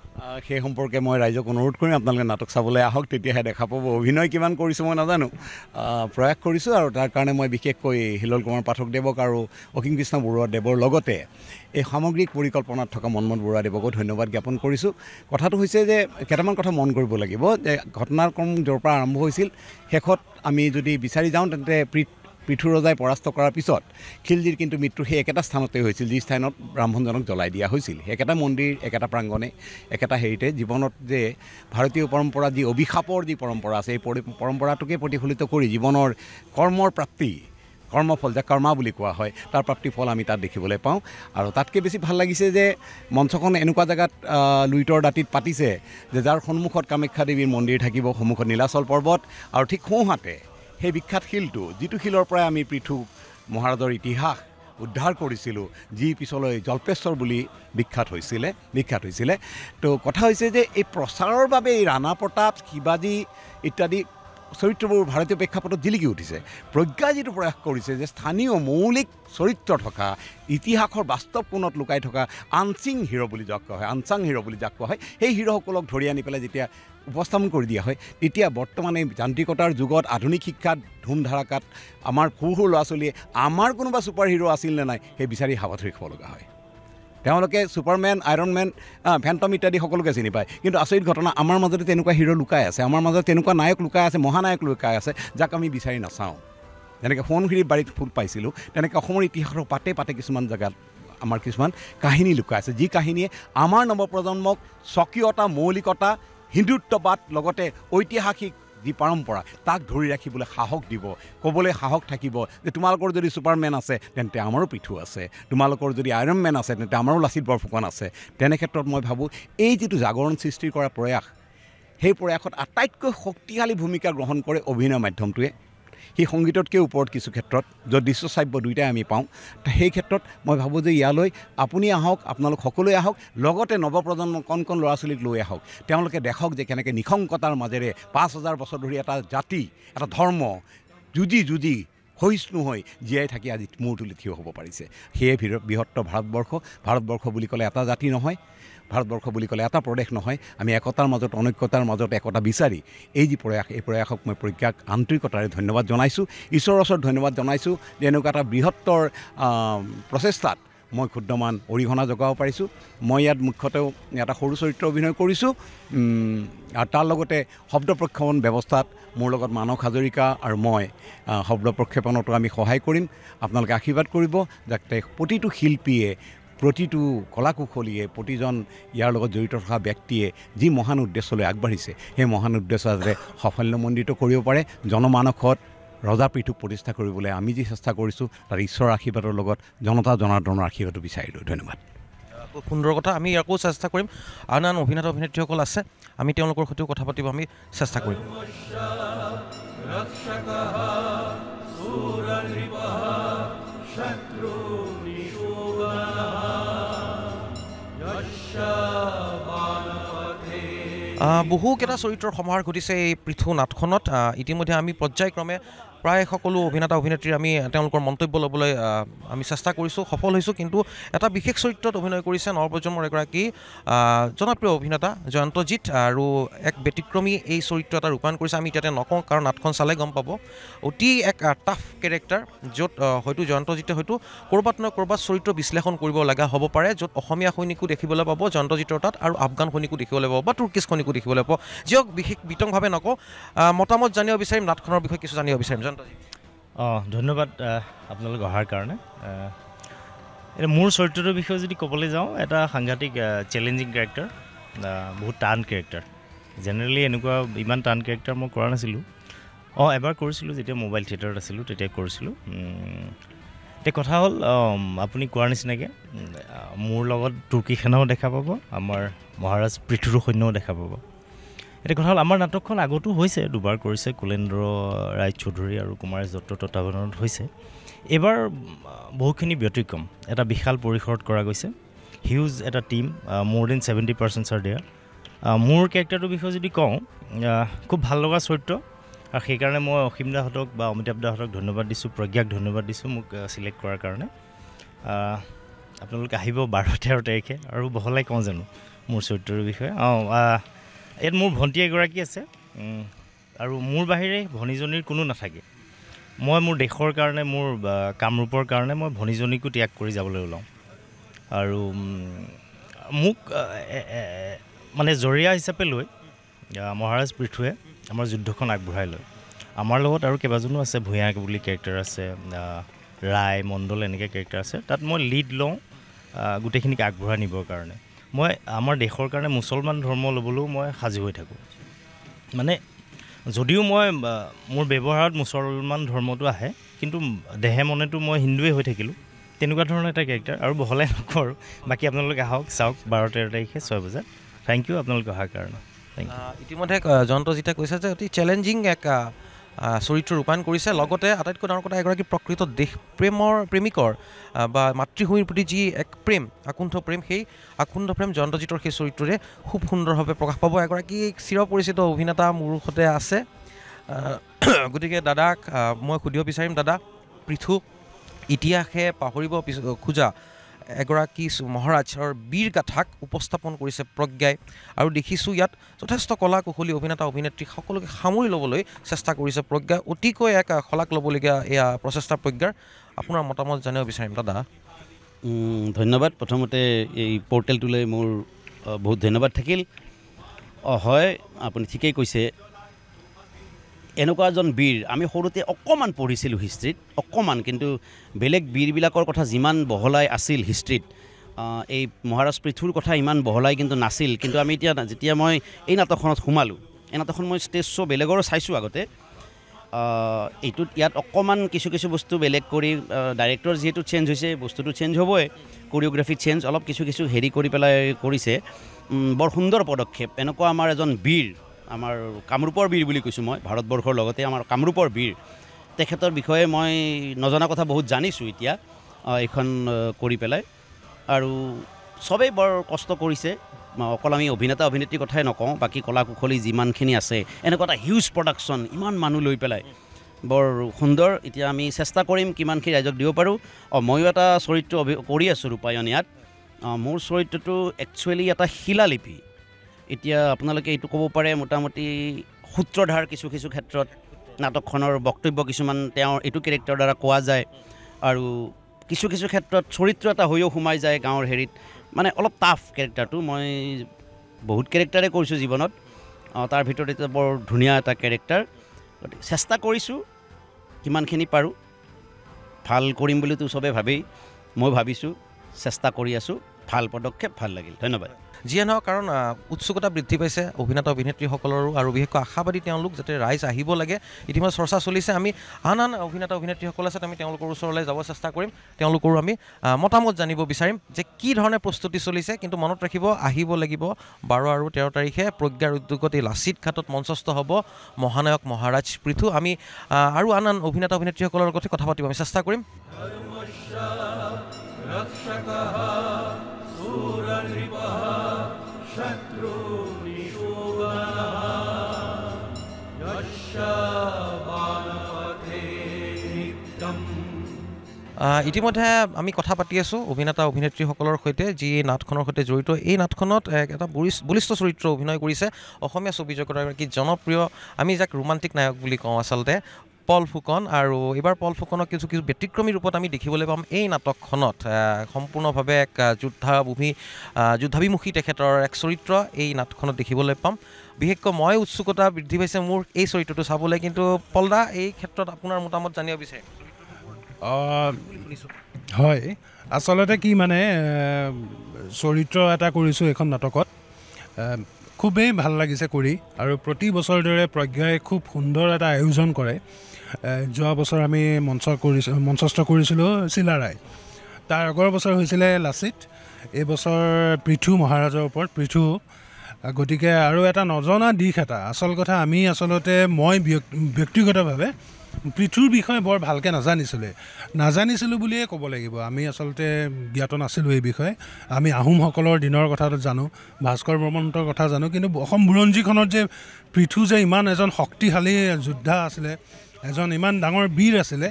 সেই সম্পৰ্কে মই ৰাইজক অনুৰোধ কৰিম আপোনালোকে নাটক চাবলৈ আহক তেতিয়াহে দেখা পাব অভিনয় কিমান কৰিছোঁ মই নাজানো প্ৰয়াস কৰিছোঁ আৰু তাৰ কাৰণে মই বিশেষকৈ হিলল কুমাৰ পাঠকদেৱক আৰু অসীম কৃষ্ণ বৰুৱাদেৱৰ লগতে এই সামগ্ৰিক পৰিকল্পনাত থকা মনমোহন বৰুৱাদেৱকো ধন্যবাদ জ্ঞাপন কৰিছোঁ কথাটো হৈছে যে কেইটামান কথা মন কৰিব লাগিব যে ঘটনাৰ ক্ৰম য'ৰ পৰা আৰম্ভ হৈছিল শেষত আমি যদি বিচাৰি যাওঁ তেন্তে পৃথু ৰজাই পৰাস্ত কৰাৰ পিছত খিলজিৰ কিন্তু মৃত্যু সেই একেটা স্থানতে হৈছিল যি স্থানত ব্ৰাহ্মণজনক জ্বলাই দিয়া হৈছিল একেটা মন্দিৰ একেটা প্ৰাংগণে একেটা হেৰিতে জীৱনত যে ভাৰতীয় পৰম্পৰা যি অভিশাপৰ যি পৰম্পৰা আছে এই পৰম্পৰাটোকে প্ৰতিফলিত কৰি জীৱনৰ কৰ্মৰ প্ৰাপ্তি কৰ্মফল যাক কৰ্মা বুলি কোৱা হয় তাৰ প্ৰাপ্তিফল আমি তাত দেখিবলৈ পাওঁ আৰু তাতকৈ বেছি ভাল লাগিছে যে মঞ্চখন এনেকুৱা জেগাত লুইতৰ দাঁতিত পাতিছে যে যাৰ সন্মুখত কামাখ্যা দেৱীৰ মন্দিৰ থাকিব সন্মুখত নীলাচল পৰ্বত আৰু ঠিক সোঁহাতে সেই বিখ্যাত শিলটো যিটো শিলৰ পৰাই আমি পৃথু মহাৰাজৰ ইতিহাস উদ্ধাৰ কৰিছিলোঁ যি পিছলৈ জল্পেশ্বৰ বুলি বিখ্যাত হৈছিলে তো কথা হৈছে যে এই প্ৰচাৰৰ বাবে এই ৰাণা প্ৰতাপ শিৱাজী ইত্যাদি চৰিত্ৰবোৰ ভাৰতীয় প্ৰেক্ষাপটত জিলিকি উঠিছে প্ৰজ্ঞা যিটো প্ৰয়াস কৰিছে যে স্থানীয় মৌলিক চৰিত্ৰ থকা ইতিহাসৰ বাস্তৱ কোণত লুকাই থকা আনচাং হিৰ' বুলি যাক কোৱা হয় সেই হিৰ'সকলক ধৰি আনি পেলাই যেতিয়া উপস্থাপন কৰি দিয়া হয় তেতিয়া বৰ্তমান এই যান্ত্ৰিকতাৰ যুগত আধুনিক শিক্ষাত ধুমধাৰাকাত আমাৰ সৰু সৰু ল'ৰা ছোৱালীয়ে আমাৰ কোনোবা ছুপাৰ হিৰ' আছিল নে নাই সেই বিচাৰি হাবাথুৰি খাব লগা হয় তেওঁলোকে ছুপাৰমেন আইৰনমেন ফেণ্টম ইত্যাদি সকলোকে চিনি পায় কিন্তু আচৰিত ঘটনা আমাৰ মাজতে তেনেকুৱা হিৰ' লুকাই আছে আমাৰ মাজত তেনেকুৱা নায়ক লুকাই আছে মহানায়ক লুকাই আছে যাক আমি বিচাৰি নাচাওঁ যেনেকৈ সোৱণশিৰি বাৰীত ফুল পাইছিলোঁ তেনেকৈ অসমৰ ইতিহাসৰ পাতে পাতে কিছুমান জেগাত আমাৰ কিছুমান কাহিনী লুকাই আছে যি কাহিনীয়ে আমাৰ নৱপ্ৰজন্মক স্বকীয়তা মৌলিকতা হিন্দুত্ববাদ লগতে ঐতিহাসিক যি পৰম্পৰা তাক ধৰি ৰাখিবলৈ সাহস দিব ক'বলৈ সাহস থাকিব যে তোমালোকৰ যদি ছুপাৰমেন আছে তেন্তে আমাৰো পৃথু আছে তোমালোকৰ যদি আইৰন মেন আছে তেন্তে আমাৰো লাচিত বৰফুকন আছে তেনে ক্ষেত্ৰত মই ভাবোঁ এই যিটো জাগৰণ সৃষ্টি কৰা প্ৰয়াস সেই প্ৰয়াসত আটাইতকৈ শক্তিশালী ভূমিকা গ্ৰহণ কৰে অভিনয় মাধ্যমটোৱে সেই সংগীততকৈ ওপৰত কিছু ক্ষেত্ৰত য'ত দৃশ্যশ্ৰাব্য দুয়োটাই আমি পাওঁ সেই ক্ষেত্ৰত মই ভাবোঁ যে ইয়ালৈ আপুনি আহক আপোনালোক সকলোৱে আহক লগতে নৱপ্ৰজন্ম কণ ল'ৰা ছোৱালীক লৈ আহক তেওঁলোকে দেখক যে কেনেকৈ নিশংকতাৰ মাজেৰে ৫,০০০ বছৰ ধৰি এটা জাতি এটা ধৰ্ম যুঁজি সহিষ্ণু হৈ জীয়াই থাকি আজি মূৰ তুলি থিয় হ'ব পাৰিছে সেয়ে বৃহত্তৰ ভাৰতবৰ্ষ বুলি ক'লে এটা জাতি নহয় ভাৰতবৰ্ষ বুলি ক'লে এটা প্ৰদেশ নহয় আমি একতাৰ মাজত অনৈক্যতাৰ মাজত একতা বিচাৰি এই যি প্ৰয়াস এই প্ৰয়াসক মই প্ৰজ্ঞাক আন্তৰিকতাৰে ধন্যবাদ জনাইছোঁ ঈশ্বৰৰ ওচৰত ধন্যবাদ জনাইছোঁ যে এনেকুৱা এটা বৃহত্তৰ প্ৰচেষ্টাত মই ক্ষুদ্ৰমান অৰিহণা যোগাব পাৰিছোঁ মই ইয়াত মুখ্যতেও এটা সৰু চৰিত্ৰ অভিনয় কৰিছোঁ আৰু তাৰ লগতে শব্দ প্ৰক্ষেপণ ব্যৱস্থাত মোৰ লগত মানস হাজৰিকা আৰু মই শব্দ প্ৰক্ষেপণতো আমি সহায় কৰিম আপোনালোকে আশীৰ্বাদ কৰিব যাতে প্ৰতিটো শিল্পীয়ে প্ৰতিটো কলাকুশলীয়ে প্ৰতিজন ইয়াৰ লগত জড়িত থকা ব্যক্তিয়ে যি মহান উদ্দেশ্যলৈ আগবাঢ়িছে সেই মহান উদ্দেশ্য যাতে সাফল্যমণ্ডিত কৰিব পাৰে জনমানসত ৰজা পৃথুক প্ৰতিষ্ঠা কৰিবলৈ আমি যি চেষ্টা কৰিছোঁ তাৰ ঈশ্বৰৰ আশীৰ্বাদৰ লগত জনতা জনাৰ্দনৰ আশীৰ্বাদো বিচাৰিলোঁ ধন্যবাদ খুব সুন্দৰ কথা আমি আকৌ চেষ্টা কৰিম আন অভিনেতা অভিনেত্ৰীসকল আছে আমি তেওঁলোকৰ সৈতেও কথা পাতিব আমি চেষ্টা কৰিম বহুকেইটা চৰিত্ৰৰ সমাহাৰ ঘটিছে এই পৃথু নাটখনত ইতিমধ্যে আমি পৰ্যায়ক্ৰমে প্ৰায় সকলো অভিনেতা অভিনেত্ৰীৰ আমি তেওঁলোকৰ মন্তব্য ল'বলৈ আমি চেষ্টা কৰিছোঁ, সফল হৈছোঁ। কিন্তু এটা বিশেষ চৰিত্ৰত অভিনয় কৰিছে নৱপ্ৰজন্মৰ এগৰাকী জনপ্ৰিয় অভিনেতা জয়ন্তজিৎ, আৰু এক ব্যতিক্ৰমী এই চৰিত্ৰ এটা ৰূপায়ণ কৰিছে। আমি এতিয়াতে নকওঁ, কাৰণ নাটখন চালে গম পাব। অতি এক টাফ কেৰেক্টাৰ, য'ত হয়তো জয়ন্তজিতে হয়তো ক'ৰবাত নহয় ক'ৰবাত চৰিত্ৰ বিশ্লেষণ কৰিব লগা হ'ব পাৰে, য'ত অসমীয়া সৈনিকো দেখিবলৈ পাব জয়ন্তজিতৰ তাত, আৰু আফগান সৈনিকো দেখিবলৈ পাব, বা তুৰ্কিছ সৈনিকো দেখিবলৈ পাব। যিয়ক বিশেষ বিতংভাৱে নকওঁ, মতামত জানিব বিচাৰিম, নাটখনৰ বিষয়ে কিছু জানিব বিচাৰিম জয়ন্তজিৎ। ধন্যবাদ আপোনালোক অহাৰ কাৰণে। এতিয়া মোৰ চৰিত্ৰটোৰ বিষয়ে যদি ক'বলৈ যাওঁ, এটা সাংঘাতিক চেলেঞ্জিং কেৰেক্টাৰ, বহুত টান কেৰেক্টাৰ। জেনেৰেলি এনেকুৱা ইমান টান কেৰেক্টাৰ মই কৰা নাছিলোঁ। এবাৰ কৰিছিলোঁ, যেতিয়া মোবাইল থিয়েটাৰত আছিলোঁ তেতিয়া কৰিছিলোঁ। এতিয়া কথা হ'ল, আপুনি কোৱাৰ নিচিনাকৈ মোৰ লগত তুৰ্কী সেনাও দেখা পাব, আমাৰ মহাৰাজ পৃথুৰ সৈন্যও দেখা পাব। এতিয়া কথা হ'ল, আমাৰ নাটকখন আগতো হৈছে, দুবাৰ কৰিছে, কুলেন্দ্ৰ ৰায়চৌধুৰী আৰু কুমাৰেশ দত্তৰ তত্বাৱধানত হৈছে। এইবাৰ বহুখিনি ব্যতিক্ৰম, এটা বিশাল পৰিসৰত কৰা গৈছে, হিউজ এটা টীম, মোৰ দেন 70% আৰ দেয়াৰ। মোৰ কেৰেক্টাৰটোৰ বিষয়ে যদি কওঁ, খুব ভাল লগা চৰিত্ৰ, আৰু সেইকাৰণে মই অসীম দাহঁতক বা অমিতাভ দাহঁতক ধন্যবাদ দিছোঁ, প্ৰজ্ঞাক ধন্যবাদ দিছোঁ মোক চিলেক্ট কৰাৰ কাৰণে। আপোনালোক আহিব 12-13 তাৰিখে, আৰু বহলাই কওঁ জানো মোৰ চৰিত্ৰৰ বিষয়ে। ইয়াত মোৰ ভণ্টি এগৰাকী আছে, আৰু মোৰ বাহিৰে ভনীজনীৰ কোনো নাথাকে। মই মোৰ দেশৰ কাৰণে, মোৰ কামৰূপৰ কাৰণে মই ভনীজনীকো ত্যাগ কৰি যাবলৈ ওলাওঁ। আৰু মোক মানে জৰিয়া হিচাপে লৈ মহাৰাজ পৃথুৱে আমাৰ যুদ্ধখন আগবঢ়াই লয়। আমাৰ লগত আৰু কেইবাজনো আছে, ভূঞা বুলি কেৰেক্টাৰ আছে, ৰায় মণ্ডল এনেকৈ কেৰেক্টাৰ আছে। তাত মই লিড লওঁ গোটেইখিনিক আগবঢ়াই নিবৰ কাৰণে। মই আমাৰ দেশৰ কাৰণে মুছলমান ধৰ্ম ল'বলৈও মই সাজু হৈ থাকোঁ। মানে যদিও মই মোৰ ব্যৱহাৰত মুছলমান ধৰ্মটো আহে, কিন্তু দেহে মনেতো মই হিন্দুৱে হৈ থাকিলোঁ, তেনেকুৱা ধৰণৰ এটা কেৰেক্টাৰ। আৰু বহলাই নকওঁ, আৰু বাকী আপোনালোকে আহক, চাওক 12-13 তাৰিখে 6 বজাত। থেংক ইউ আপোনালোকে অহাৰ কাৰণে। ইতিমধ্যে জয়ন্তজিতে কৈছে যে অতি চেলেঞ্জিং এক চৰিত্ৰ ৰূপায়ণ কৰিছে। লগতে আটাইতকৈ ডাঙৰ কথা, এগৰাকী প্ৰকৃত দেশ প্ৰেমিকৰ বা মাতৃভূমিৰ প্ৰতি যি এক প্ৰেম, আকুণ্ঠ প্ৰেম, সেই আকুণ্ঠ প্ৰেম জয়ন্তজিতৰ সেই চৰিত্ৰৰে খুব সুন্দৰভাৱে প্ৰকাশ পাব। এগৰাকী চিৰপৰিচিত অভিনেতা মোৰ সৈতে আছে, গতিকে দাদাক মই সুধিব বিচাৰিম, দাদা, পৃথু ইতিহাসে পাহৰিব খোজা এগৰাকী মহাৰাজৰ বীৰ গাথাক উপস্থাপন কৰিছে প্ৰজ্ঞাই, আৰু দেখিছোঁ ইয়াত যথেষ্ট কলা কুশলী অভিনেতা অভিনেত্ৰী সকলোকে সামৰি ল'বলৈ চেষ্টা কৰিছে প্ৰজ্ঞাই। অতিকৈ এক শলাগ ল'বলগীয়া এয়া প্ৰচেষ্টা প্ৰজ্ঞাৰ। আপোনাৰ মতামত জানিব বিচাৰিম দাদা। ধন্যবাদ। প্ৰথমতে এই পৰ্টেলটোলৈ মোৰ বহুত ধন্যবাদ থাকিল। হয়, আপুনি ঠিকেই কৈছে, এনেকুৱা এজন বীৰ আমি সৰুতে অকণমান পঢ়িছিলোঁ হিষ্ট্ৰীত, অকণমান, কিন্তু বেলেগ বীৰবিলাকৰ কথা যিমান বহলাই আছিল হিষ্ট্ৰীত, এই মহাৰাজ পৃথুৰ কথা ইমান বহলাই কিন্তু নাছিল। কিন্তু আমি যেতিয়া মই এই নাটকখনত সোমালোঁ, এই নাটকখন মই ষ্টেজ শ্ব' বেলেগৰো চাইছোঁ আগতে, ইয়াত অকণমান কিছু বস্তু বেলেগ কৰি, ডাইৰেক্টৰ যিহেতু চেঞ্জ হৈছে, বস্তুটো চেঞ্জ হ'বই, কৰিঅ'গ্ৰাফি চেঞ্জ, অলপ কিছু হেৰি কৰি পেলাই কৰিছে। বৰ সুন্দৰ পদক্ষেপ। এনেকুৱা আমাৰ এজন বীৰ, আমাৰ কামৰূপৰ বীৰ বুলি কৈছোঁ মই, ভাৰতবৰ্ষৰ লগতে আমাৰ কামৰূপৰ বীৰ, তেখেতৰ বিষয়ে মই নজনা কথা বহুত জানিছোঁ এতিয়া এইখন কৰি পেলাই। আৰু চবেই বৰ কষ্ট কৰিছে, অকল আমি অভিনেতা অভিনেত্ৰীৰ কথাই নকওঁ, বাকী কলা কুশলী যিমানখিনি আছে, এনেকুৱা এটা হিউজ প্ৰডাকশ্যন, ইমান মানুহ লৈ পেলাই বৰ সুন্দৰ। এতিয়া আমি চেষ্টা কৰিম কিমানখিনি ৰাইজক দিব পাৰোঁ। ময়ো এটা চৰিত্ৰ কৰি আছোঁ ৰূপায়ণ ইয়াত। মোৰ চৰিত্ৰটো একচুৱেলি এটা শিলালিপি। এতিয়া আপোনালোকে এইটো ক'ব পাৰে, মোটামুটি সূত্ৰধাৰ কিছু ক্ষেত্ৰত নাটকখনৰ বক্তব্য কিছুমান তেওঁৰ এইটো কেৰেক্টাৰৰ দ্বাৰা কোৱা যায়, আৰু কিছু ক্ষেত্ৰত চৰিত্ৰ এটা হৈও সোমাই যায় গাঁৱৰ হেৰিত। মানে অলপ টাফ কেৰেক্টাৰটো। মই বহুত কেৰেক্টাৰে কৰিছোঁ জীৱনত, তাৰ ভিতৰত এটা বৰ ধুনীয়া এটা কেৰেক্টাৰ। গতিকে চেষ্টা কৰিছোঁ কিমানখিনি পাৰোঁ, ভাল কৰিম বুলিতো চবেই ভাবেই, মই ভাবিছোঁ, চেষ্টা কৰি আছোঁ। ভাল পদক্ষেপ, ভাল লাগিল, ধন্যবাদ। যিয়ে নহওক, কাৰণ উৎসুকতা বৃদ্ধি পাইছে অভিনেতা অভিনেত্ৰীসকলৰো, আৰু বিশেষকৈ আশাবাদী তেওঁলোক যাতে ৰাইজ আহিব লাগে। ইতিমধ্যে চৰ্চা চলিছে। আমি আন অভিনেতা অভিনেত্ৰীসকল আছে, আমি তেওঁলোকৰ ওচৰলৈ যাব চেষ্টা কৰিম, তেওঁলোকৰো আমি মতামত জানিব বিচাৰিম যে কি ধৰণে প্ৰস্তুতি চলিছে। কিন্তু মনত ৰাখিব, আহিব লাগিব 12 আৰু 13 তাৰিখে প্ৰজ্ঞাৰ উদ্যোগত এই লাচিত ঘাটত মঞ্চস্থ হ'ব মহানায়ক মহাৰাজ পৃথু। আমি আৰু আন অভিনেতা অভিনেত্ৰীসকলৰ লগতে কথা পাতিব আমি চেষ্টা কৰিম। शत्रु ইতিমধ্যে আমি কথা পাতি আছোঁ অভিনেতা অভিনেত্ৰীসকলৰ সৈতে যি নাটখনৰ সৈতে জড়িত এই নাটখনত এটা বলিষ্ঠ চৰিত্ৰ অভিনয় কৰিছে অসমীয়া ছবি জগতৰ এগৰাকী জনপ্ৰিয় আমি যাক ৰোমান্টিক নায়ক বুলি কওঁ আচলতে পল ফুকন আৰু এইবাৰ পল ফুকনক কিছু ব্যতিক্ৰমী ৰূপত আমি দেখিবলৈ পাম এই নাটকখনত সম্পূৰ্ণভাৱে এক যুদ্ধাভিমুখী তেখেতৰ এক চৰিত্ৰ এই নাটকখনত দেখিবলৈ পাম বিশেষকৈ মই উৎসুকতা বৃদ্ধি পাইছে মোৰ এই চৰিত্ৰটো চাবলৈ কিন্তু পলদা এই ক্ষেত্ৰত আপোনাৰ মতামত জানিব বিচাৰে হয় আচলতে কি মানে চৰিত্ৰ এটা কৰিছোঁ এখন নাটকত খুবেই ভাল লাগিছে কৰি আৰু প্ৰতি বছৰ দৰে প্ৰজ্ঞাই খুব সুন্দৰ এটা আয়োজন কৰে যোৱা বছৰ আমি মঞ্চস্থ কৰিছিলোঁ চিলাৰায় তাৰ আগৰ বছৰ হৈছিলে লাচিত এই বছৰ পৃথু মহাৰাজৰ ওপৰত পৃথু গতিকে আৰু এটা নজনা দিশ এটা আচল কথা আমি আচলতে মই ব্যক্তিগতভাৱে পৃথুৰ বিষয়ে বৰ ভালকৈ নাজানিছিলোঁ বুলিয়ে ক'ব লাগিব আমি আচলতে জ্ঞাত নাছিলোঁ এই বিষয়ে আমি আহোমসকলৰ দিনৰ কথাটো জানো ভাস্কৰ বৰ্মনৰ কথা জানো কিন্তু অসম বুৰঞ্জীখনত যে পৃথু যে ইমান এজন শক্তিশালী যোদ্ধা আছিলে এজন ইমান ডাঙৰ বীৰ আছিলে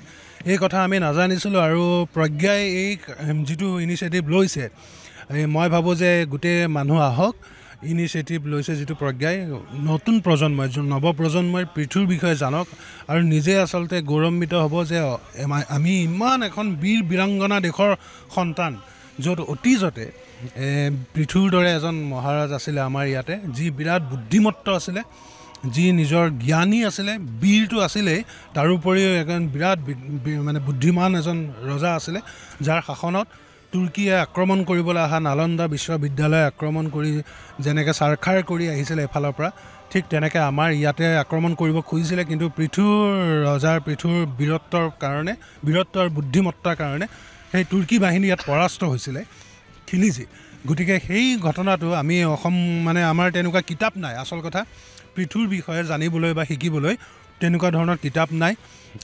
এই কথা আমি নাজানিছিলোঁ আৰু প্ৰজ্ঞাই এই যিটো ইনিচিয়েটিভ লৈছে মই ভাবোঁ যে গোটেই মানুহ আহক ইনিচিয়েটিভ লৈছে যিটো প্ৰজ্ঞাই নতুন প্ৰজন্মই নৱপ্ৰজন্মই পৃথুৰ বিষয়ে জানক আৰু নিজে আচলতে গৌৰৱান্বিত হ'ব যে আমি ইমান এখন বীৰ বীৰাংগনা দেশৰ সন্তান য'ত অতীজতে পৃথুৰ দৰে এজন মহাৰাজ আছিলে আমাৰ ইয়াতে যি বিৰাট বুদ্ধিমত্ত আছিলে যি নিজৰ জ্ঞানী আছিলে বীৰটো আছিলেই তাৰোপৰিও এজন বিৰাট মানে বুদ্ধিমান এজন ৰজা আছিলে যাৰ শাসনত তুৰ্কীয়ে আক্ৰমণ কৰিবলৈ অহা নালন্দা বিশ্ববিদ্যালয় আক্ৰমণ কৰি যেনেকৈ চাৰখাৰ কৰি আহিছিলে এফালৰ পৰা ঠিক তেনেকৈ আমাৰ ইয়াতে আক্ৰমণ কৰিব খুজিছিলে কিন্তু পৃথুৰ বীৰত্বৰ কাৰণে বীৰত্ব আৰু বুদ্ধিমত্তাৰ কাৰণে সেই তুৰ্কী বাহিনী ইয়াত পৰাস্ত হৈছিলে খিলিজি গতিকে সেই ঘটনাটো আমি অসম মানে আমাৰ তেনেকুৱা কিতাপ নাই আচল কথা পৃথুৰ বিষয়ে জানিবলৈ বা শিকিবলৈ তেনেকুৱা ধৰণৰ কিতাপ নাই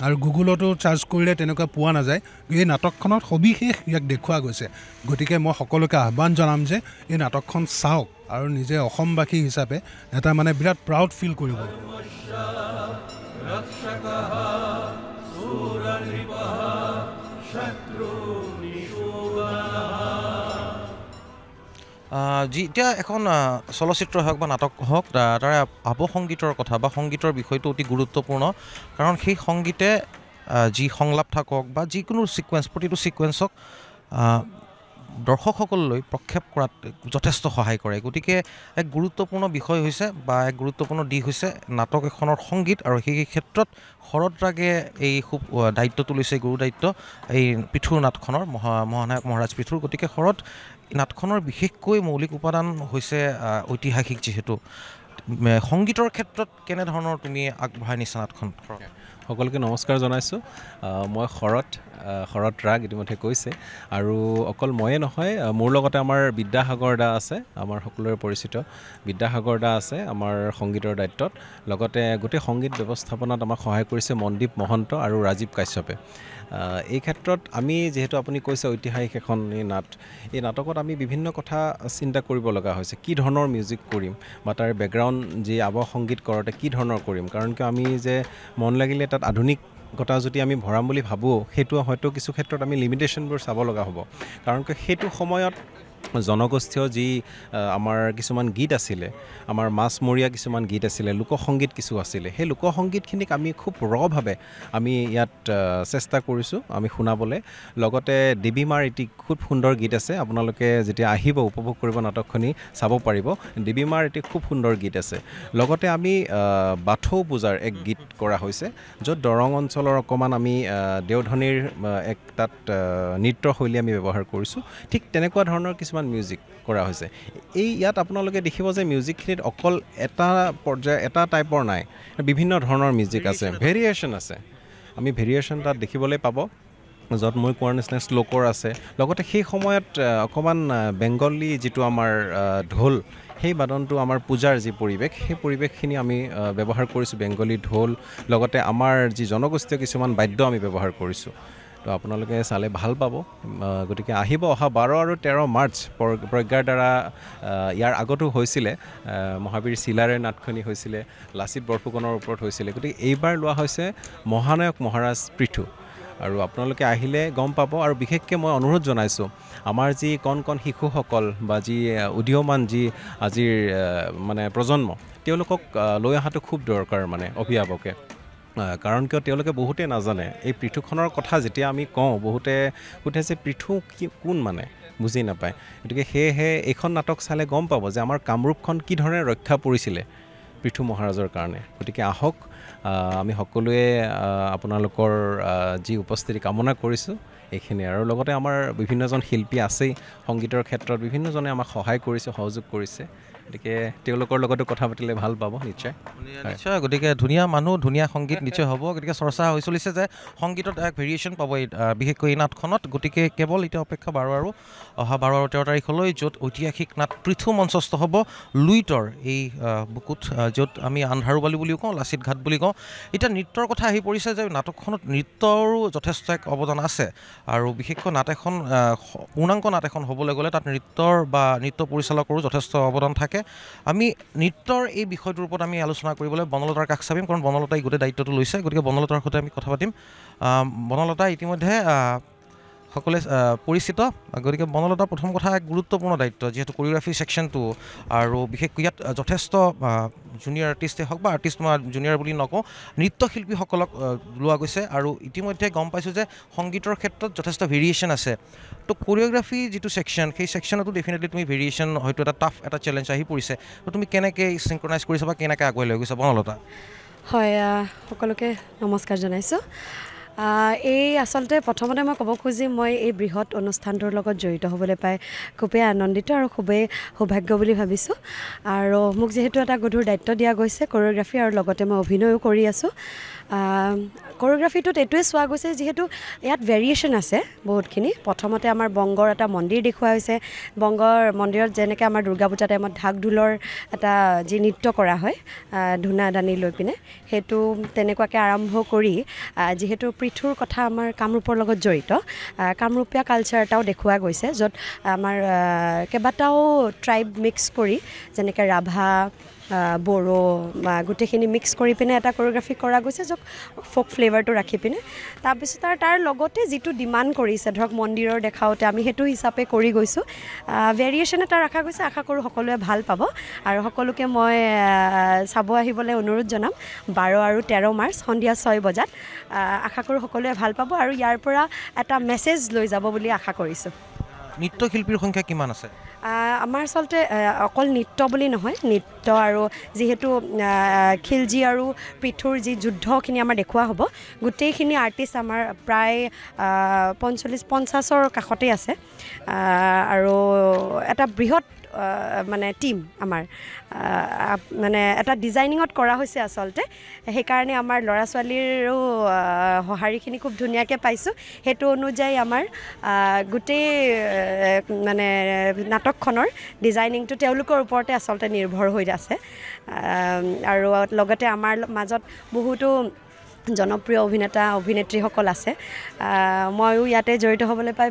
আৰু গুগলতো চাৰ্চ কৰিলে তেনেকুৱা পোৱা নাযায় এই নাটকখনত সবিশেষ ইয়াক দেখুওৱা গৈছে গতিকে মই সকলোকে আহ্বান জনাম যে এই নাটকখন চাওক আৰু নিজে অসমবাসী হিচাপে এটা মানে বিৰাট প্ৰাউড ফিল কৰিব এতিয়া এখন চলচ্চিত্ৰ হওক বা নাটক হওক তাৰে আৱসংগীতৰ কথা বা সংগীতৰ বিষয়টো অতি গুৰুত্বপূৰ্ণ কাৰণ সেই সংগীতে যি সংলাপ থাকক বা যিকোনো প্ৰতিটো ছিকুৱেঞ্চক দৰ্শকসকললৈ প্ৰক্ষেপ কৰাত যথেষ্ট সহায় কৰে গতিকে এক গুৰুত্বপূৰ্ণ বিষয় হৈছে বা এক গুৰুত্বপূৰ্ণ দিশ হৈছে নাটক এখনৰ সংগীত আৰু সেই ক্ষেত্ৰত শৰৎ ৰাগে এই খুব দায়িত্বটো লৈছে গুৰু দায়িত্ব এই পৃথুৰ নাটখনৰ মহানায়ক মহাৰাজ পৃথুৰ গতিকে শৰৎ নাটখনৰ বিশেষকৈ মৌলিক উপাদান হৈছে ঐতিহাসিক যিহেতু সংগীতৰ ক্ষেত্ৰত কেনেধৰণৰ তুমি আগবঢ়াই নিছা নাটখন সকলোকে নমস্কাৰ জনাইছোঁ মই শৰৎ ৰাগ ইতিমধ্যে কৈছে আৰু অকল ময়ে নহয় মোৰ লগতে আমাৰ বিদ্যাসাগৰ দা আছে আমাৰ সকলোৰে পৰিচিত বিদ্যাসাগৰ দা আছে আমাৰ সংগীতৰ দায়িত্বত লগতে গোটেই সংগীত ব্যৱস্থাপনাত আমাক সহায় কৰিছে মনদীপ মহন্ত আৰু ৰাজীৱ কাশ্যপে এই ক্ষেত্ৰত আমি যিহেতু আপুনি কৈছে ঐতিহাসিক এখন এই নাটকত আমি বিভিন্ন কথা চিন্তা কৰিব লগা হৈছে কি ধৰণৰ মিউজিক কৰিম বা তাৰ বেকগ্ৰাউণ্ড যি আৱসংগীত কৰোঁতে কি ধৰণৰ কৰিম কাৰণ কিয় আমি যে মন লাগিলে তাত আধুনিকতা যদি আমি ভৰাম বুলি ভাবোঁ সেইটো হয়তো কিছু ক্ষেত্ৰত আমি লিমিটেশ্যনবোৰ চাব লগা হ'ব কাৰণ কিয় সেইটো সময়ত জনগোষ্ঠীয় যি আমাৰ কিছুমান গীত আছিলে আমাৰ মাছমৰীয়া কিছুমান গীত আছিলে লোকসংগীত কিছু আছিলে সেই লোকসংগীতখিনিক আমি খুব ৰভাৱে আমি ইয়াত চেষ্টা কৰিছোঁ আমি শুনাবলৈ লগতে দেৱীমাৰ এটি খুব সুন্দৰ গীত আছে আপোনালোকে যেতিয়া আহিব উপভোগ কৰিব নাটকখনি চাব পাৰিব দেৱীমাৰ এটি খুব সুন্দৰ গীত আছে লগতে আমি বাথৌ পূজাৰ এক গীত কৰা হৈছে য'ত দৰং অঞ্চলৰ অকণমান আমি দেওধনীৰ এক তাত নৃত্যশৈলী আমি ব্যৱহাৰ কৰিছোঁ ঠিক তেনেকুৱা ধৰণৰ কিছুমান মিউজিক কৰা হৈছে এই ইয়াত আপোনালোকে দেখিব যে মিউজিকখিনিত অকল এটা পৰ্যায় এটা টাইপৰ নাই বিভিন্ন ধৰণৰ মিউজিক আছে ভেৰিয়েশ্যন আছে আমি ভেৰিয়েশ্যন তাত দেখিবলৈ পাব য'ত মই কোৱাৰ নিচিনা শ্লোকৰ আছে লগতে সেই সময়ত অকণমান বেংগলী যিটো আমাৰ ঢোল সেই বাদনটো আমাৰ পূজাৰ যি পৰিৱেশ সেই পৰিৱেশখিনি আমি ব্যৱহাৰ কৰিছোঁ বেংগলী ঢোল লগতে আমাৰ যি জনগোষ্ঠীয় কিছুমান বাদ্য আমি ব্যৱহাৰ কৰিছোঁ তো আপোনালোকে চালে ভাল পাব গতিকে আহিব অহা 12 আৰু 13 মাৰ্চ প্ৰজ্ঞাৰ দ্বাৰা ইয়াৰ আগতো হৈছিলে মহাবীৰ চিলাৰে নাটখনি হৈছিলে লাচিত বৰফুকনৰ ওপৰত হৈছিলে গতিকে এইবাৰ লোৱা হৈছে মহানায়ক মহাৰাজ পৃথু আৰু আপোনালোকে আহিলে গম পাব আৰু বিশেষকৈ মই অনুৰোধ জনাইছোঁ আমাৰ যি কণ শিশুসকল বা যি উদীয়মান যি আজিৰ মানে প্ৰজন্ম তেওঁলোকক লৈ অহাটো খুব দৰকাৰ মানে অভিভাৱকে কাৰণ কিয় তেওঁলোকে বহুতে নাজানে এই পৃথুখনৰ কথা যেতিয়া আমি কওঁ বহুতে সোধে যে পৃথু কি কোন মানে বুজি নাপায় গতিকে সেয়েহে এইখন নাটক চালে গম পাব যে আমাৰ কামৰূপখন কি ধৰণে ৰক্ষা পৰিছিলে পৃথু মহাৰাজৰ কাৰণে গতিকে আহক আমি সকলোৱে আপোনালোকৰ যি উপস্থিতি কামনা কৰিছোঁ এইখিনি আৰু লগতে আমাৰ বিভিন্নজন শিল্পী আছেই সংগীতৰ ক্ষেত্ৰত বিভিন্নজনে আমাক সহায় কৰিছে সহযোগ কৰিছে গতিকে তেওঁলোকৰ লগতো কথা পাতিলে ভাল পাব নিশ্চয় নিশ্চয় গতিকে ধুনীয়া মানুহ ধুনীয়া সংগীত নিশ্চয় হ'ব গতিকে চৰ্চা হৈ চলিছে যে সংগীতত এক ভেৰিয়েশ্যন পাব বিশেষকৈ এই নাটখনত গতিকে কেৱল এতিয়া অপেক্ষা 12 আৰু অহা 12 আৰু 13 তাৰিখলৈ য'ত ঐতিহাসিক নাট পৃথু মঞ্চস্থ হ'ব লুইতৰ এই বুকুত য'ত আমি আন্ধাৰুবালি বুলিও কওঁ লাচিত ঘাট বুলি কওঁ এতিয়া নৃত্যৰ কথা আহি পৰিছে যে নাটকখনত নৃত্যৰো যথেষ্ট এক অৱদান আছে আৰু বিশেষকৈ নাট এখন পূৰ্ণাংগ নাট এখন হ'বলৈ গ'লে তাত নৃত্যৰ বা নৃত্য পৰিচালকৰো যথেষ্ট অৱদান থাকে আমি নৃত্যৰ এই বিষয়টোৰ ওপৰত আমি আলোচনা কৰিবলৈ বনলতাৰ কাষ চাপিম কাৰণ বনলতাই গোটেই দায়িত্বটো লৈছে গতিকে বনলতাৰ সৈতে আমি কথা পাতিম বনলতা ইতিমধ্যে সকলোৱে পৰিচিত গতিকে বনলতা প্ৰথম কথা এক গুৰুত্বপূৰ্ণ দায়িত্ব যিহেতু কোৰিঅ'গ্ৰাফি ছেকশ্যনটো আৰু বিশেষকৈ ইয়াত যথেষ্ট জুনিয়ৰ আৰ্টিষ্টেই হওক বা আৰ্টিষ্ট মই জুনিয়ৰ বুলি নকওঁ নৃত্যশিল্পীসকলক লোৱা গৈছে আৰু ইতিমধ্যে গম পাইছোঁ যে সংগীতৰ ক্ষেত্ৰত যথেষ্ট ভেৰিয়েশ্যন আছে তো কোৰিঅ'গ্ৰাফি যিটো ছেকশ্যন সেই ছেকশ্যনতো ডেফিনেটলি তুমি ভেৰিয়েশ্যন হয়তো এটা টাফ এটা চেলেঞ্জ আহি পৰিছে তো তুমি কেনেকৈ চিংক্ৰনাইজ কৰিছা বা কেনেকৈ আগুৱাই লৈ গৈছা বনলতা হয় সকলোকে নমস্কাৰ জনাইছোঁ এই আচলতে প্ৰথমতে মই ক'ব খুজিম মই এই বৃহৎ অনুষ্ঠানটোৰ লগত জড়িত হ'বলৈ পাই খুবেই আনন্দিত আৰু খুবেই সৌভাগ্য বুলি ভাবিছোঁ আৰু মোক যিহেতু এটা গধুৰ দায়িত্ব দিয়া গৈছে কোৰিঅ'গ্ৰাফি আৰু লগতে মই অভিনয়ো কৰি আছোঁ কোৰিঅ'গ্ৰাফিটোত এইটোৱে চোৱা গৈছে যিহেতু ইয়াত ভেৰিয়েশ্যন আছে বহুতখিনি প্ৰথমতে আমাৰ বংগৰ এটা মন্দিৰ দেখুওৱা হৈছে বংগৰ মন্দিৰত যেনেকৈ আমাৰ দুৰ্গা পূজা টাইমত ঢাক ঢোলৰ এটা যি নৃত্য কৰা হয় ধূনা দানি লৈ পিনে সেইটো তেনেকুৱাকৈ আৰম্ভ কৰি যিহেতু পৃথুৰ কথা আমাৰ কামৰূপৰ লগত জড়িত কামৰূপীয়া কালচাৰ এটাও দেখুওৱা গৈছে য'ত আমাৰ কেইবাটাও ট্ৰাইব মিক্স কৰি যেনেকৈ ৰাভা বড়ো গোটেইখিনি মিক্স কৰি পিনে এটা কোৰিঅ'গ্ৰাফি কৰা গৈছে য'ত ফ'ক ফ্লেভাৰটো ৰাখি পিনে তাৰপিছত তাৰ লগতে যিটো ডিমাণ্ড কৰিছে ধৰক মন্দিৰৰ দেখাওঁতে আমি সেইটো হিচাপে কৰি গৈছোঁ ভেৰিয়েশ্যন এটা ৰখা গৈছে আশা কৰোঁ সকলোৱে ভাল পাব আৰু সকলোকে মই চাব আহিবলৈ অনুৰোধ জনাম 12 আৰু 13 মাৰ্চ সন্ধিয়া 6 বজাত আশা কৰোঁ সকলোৱে ভাল পাব আৰু ইয়াৰ পৰা এটা মেছেজ লৈ যাব বুলি আশা কৰিছোঁ নৃত্যশিল্পীৰ সংখ্যা কিমান আছে আমাৰ আচলতে অকল নৃত্য বুলি নহয় নৃত্য আৰু যিহেতু খিলজী আৰু পৃথুৰ যি যুদ্ধখিনি আমাৰ দেখুওৱা হ'ব গোটেইখিনি আৰ্টিষ্ট আমাৰ প্ৰায় 40-50ৰ কাষতেই আছে আৰু এটা বৃহৎ মানে টিম আমাৰ মানে এটা ডিজাইনিঙত কৰা হৈছে আচলতে সেইকাৰণে আমাৰ ল'ৰা ছোৱালীৰো সঁহাৰিখিনি খুব ধুনীয়াকৈ পাইছোঁ সেইটো অনুযায়ী আমাৰ গোটেই মানে নাটকখনৰ ডিজাইনিংটো তেওঁলোকৰ ওপৰতে আচলতে নিৰ্ভৰ হৈ আছে আৰু লগতে আমাৰ মাজত বহুতো জনপ্ৰিয় অভিনেতা অভিনেত্ৰীসকল আছে ময়ো ইয়াতে জড়িত হ'বলৈ পাই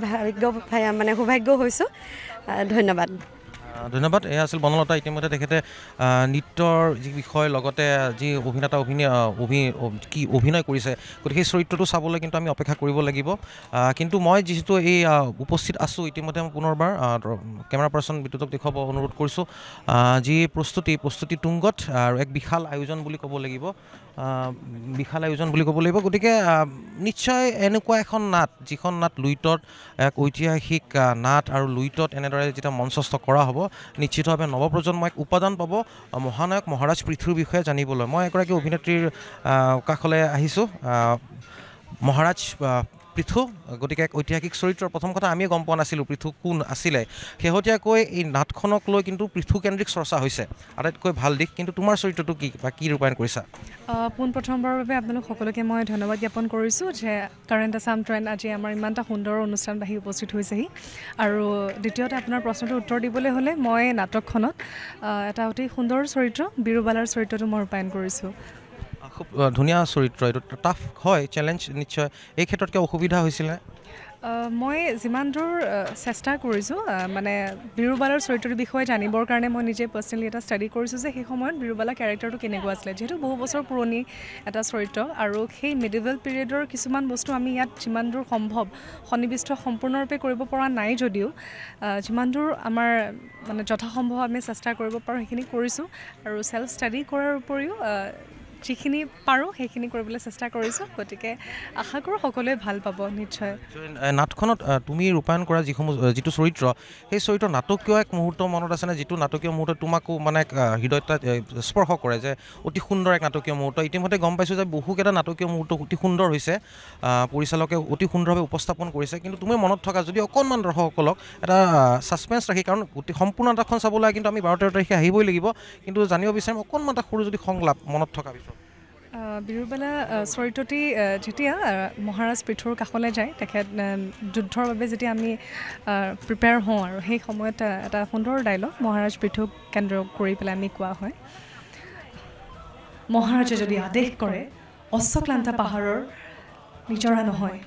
সৌভাগ্য হৈছোঁ ধন্যবাদ ধন্যবাদ এয়া আছিল বনলতা ইতিমধ্যে তেখেতে নৃত্যৰ যি বিষয় লগতে যি অভিনেতা অভিনয় কৰিছে গতিকে সেই চৰিত্ৰটো চাবলৈ কিন্তু আমি অপেক্ষা কৰিব লাগিব কিন্তু মই যিহেতু এই উপস্থিত আছোঁ ইতিমধ্যে মই পুনৰবাৰ কেমেৰা পাৰ্চন বিদ্যুতক দেখুৱাব অনুৰোধ কৰিছোঁ যি প্ৰস্তুতি তুংগত আৰু এক বিশাল আয়োজন বুলি ক'ব লাগিব গতিকে নিশ্চয় এনেকুৱা এখন নাট যিখন নাট লুইতত এক ঐতিহাসিক নাট আৰু লুইতত এনেদৰে যেতিয়া মঞ্চস্থ কৰা হ'ব নিশ্চিতভাৱে নৱপ্ৰজন্মই এক উপাদান পাব মহানায়ক মহাৰাজ পৃথুৰ বিষয়ে জানিবলৈ মই এগৰাকী অভিনেত্ৰীৰ কাষলৈ আহিছোঁ মহাৰাজ পৃথু গতিকে এক ঐতিহাসিক চৰিত্ৰৰ প্ৰথম কথা আমিয়ে গম পোৱা নাছিলোঁ পৃথু কোন আছিলে শেহতীয়াকৈ এই নাটখনক লৈ কিন্তু পৃথুকেন্দ্ৰিক চৰ্চা হৈছে আটাইতকৈ ভাল দিশ কিন্তু তোমাৰ চৰিত্ৰটো কি বা কি ৰূপায়ণ কৰিছা পোনপ্ৰথমবাৰৰ বাবে আপোনালোক সকলোকে মই ধন্যবাদ জ্ঞাপন কৰিছোঁ যে কাৰেণ্ট আছাম ট্ৰেণ্ড আজি আমাৰ ইমান এটা সুন্দৰ অনুষ্ঠান বাঢ়ি উপস্থিত হৈছেহি আৰু দ্বিতীয়তে আপোনাৰ প্ৰশ্নটোৰ উত্তৰ দিবলৈ হ'লে মই নাটকখনত এটা অতি সুন্দৰ চৰিত্ৰ বিৰুবালাৰ চৰিত্ৰটো মই ৰূপায়ণ কৰিছোঁ খুব ধুনীয়া চৰিত্ৰ এইটো টাফ হয় চেলেঞ্জ নিশ্চয় এই ক্ষেত্ৰত কিয় অসুবিধা হৈছিলে মই যিমান দূৰ চেষ্টা কৰিছোঁ মানে বিৰুবালাৰ চৰিত্ৰৰ বিষয়ে জানিবৰ কাৰণে মই নিজে পাৰ্চনেলি এটা ষ্টাডি কৰিছোঁ যে সেই সময়ত বিৰুবালা কেৰেক্টাৰটো কেনেকুৱা আছিলে যিহেতু বহু বছৰ পুৰণি এটা চৰিত্ৰ আৰু সেই মিডিভেল পিৰিয়ডৰ কিছুমান বস্তু আমি ইয়াত যিমান দূৰ সম্ভৱ সন্নিৱিষ্ট সম্পূৰ্ণৰূপে কৰিব পৰা নাই যদিও যিমান দূৰ আমাৰ মানে যথাসম্ভৱ আমি চেষ্টা কৰিব পাৰোঁ সেইখিনি কৰিছোঁ আৰু ছেল্ফ ষ্টাডি কৰাৰ উপৰিও যিখিনি পাৰোঁ সেইখিনি কৰিবলৈ চেষ্টা কৰিছোঁ গতিকে আশা কৰোঁ সকলোৱে ভাল পাব নিশ্চয় নাটখনত তুমি ৰূপায়ণ কৰা যিটো চৰিত্ৰ সেই চৰিত্ৰ নাটকীয় এক মুহূৰ্ত মনত আছেনে যিটো নাটকীয় মুহূৰ্ত তোমাকো মানে হৃদয়ত স্পৰ্শ কৰে যে অতি সুন্দৰ এক নাটকীয় মুহূৰ্ত ইতিমধ্যে গম পাইছোঁ যে বহুকেইটা নাটকীয় মুহূৰ্ত অতি সুন্দৰ হৈছে পৰিচালকে অতি সুন্দৰভাৱে উপস্থাপন কৰিছে কিন্তু তুমি মনত থকা যদি অকণমান দৰ্শকসকলক এটা ছাছপেন্স ৰাখি কাৰণ সম্পূৰ্ণ নাটকখন চাবলৈ কিন্তু আমি 12-13 তাৰিখে আহিবই লাগিব কিন্তু জানিব বিচাৰিম অকণমান এটা সৰু যদি সংলাপ মনত থকা বিৰুবালা চৰিত্ৰটি যেতিয়া মহাৰাজ পৃথুৰ কাষলৈ যায় তেখেত যুদ্ধৰ বাবে যেতিয়া আমি প্ৰিপেয়াৰ হওঁ আৰু সেই সময়ত এটা সুন্দৰ ডাইলগ মহাৰাজ পৃথুক কেন্দ্ৰ কৰি পেলাই আমি কোৱা হয় মহাৰাজে যদি আদেশ কৰে অশ্বক্লান্ত পাহাৰৰ নিজৰা নহয়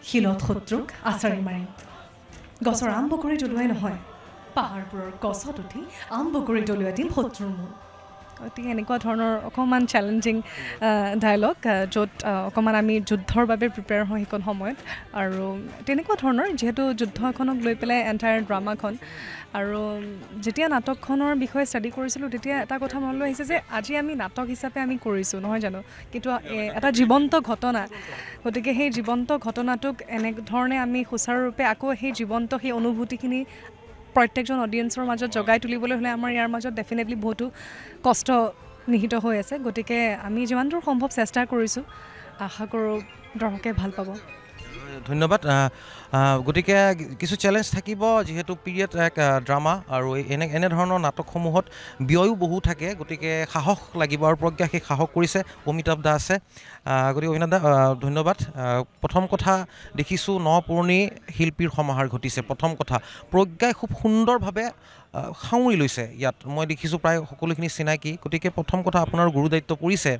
শিলত শত্ৰুক আচাৰি মাৰিম গছৰ আম বকৰি দলোৱাই নহয় পাহাৰবোৰৰ গছত উঠি আম বকৰি দলোৱাই দিম শত্ৰুৰ মূল গতিকে এনেকুৱা ধৰণৰ অকণমান চেলেঞ্জিং ডাইলগ য'ত অকণমান আমি যুদ্ধৰ বাবে প্ৰিপেয়াৰ হওঁ সেইখন সময়ত আৰু তেনেকুৱা ধৰণৰ যিহেতু যুদ্ধ এখনক লৈ পেলাই এণ্টায়াৰ ড্ৰামাখন আৰু যেতিয়া নাটকখনৰ বিষয়ে ষ্টাডি কৰিছিলোঁ তেতিয়া এটা কথা মনলৈ আহিছে যে আজি আমি নাটক হিচাপে আমি কৰিছোঁ নহয় জানো কিন্তু এটা জীৱন্ত ঘটনা গতিকে সেই জীৱন্ত ঘটনাটোক এনেধৰণে আমি সুচাৰুৰূপে আকৌ সেই জীৱন্ত সেই অনুভূতিখিনি প্ৰত্যেকজন অডিয়েন্সৰ মাজত জগাই তুলিবলৈ হ'লে আমাৰ ইয়াৰ মাজত ডেফিনেটলি বহুতো কষ্ট নিহিত হৈ আছে গতিকে আমি যিমান দূৰ সম্ভৱ চেষ্টা কৰিছোঁ আশা কৰোঁ দৰ্শকে ভাল পাব ধন্যবাদ গতিকে কিছু চেলেঞ্জ থাকিব যিহেতু পিৰিয়ড এক ড্ৰামা আৰু এনেধৰণৰ নাটকসমূহত ব্যয়ো বহু থাকে গতিকে সাহস লাগিব আৰু প্ৰজ্ঞা সেই সাহস কৰিছে অমিতাভ দা আছে গতিকে অমিতাভ দা ধন্যবাদ প্ৰথম কথা দেখিছোঁ পুৰণি শিল্পীৰ সমাহাৰ ঘটিছে প্ৰথম কথা প্ৰজ্ঞাই খুব সুন্দৰভাৱে সাঙুৰি লৈছে ইয়াত মই দেখিছোঁ প্ৰায় সকলোখিনি চিনাকি গতিকে প্ৰথম কথা আপোনাৰ গুৰু দায়িত্ব পৰিছে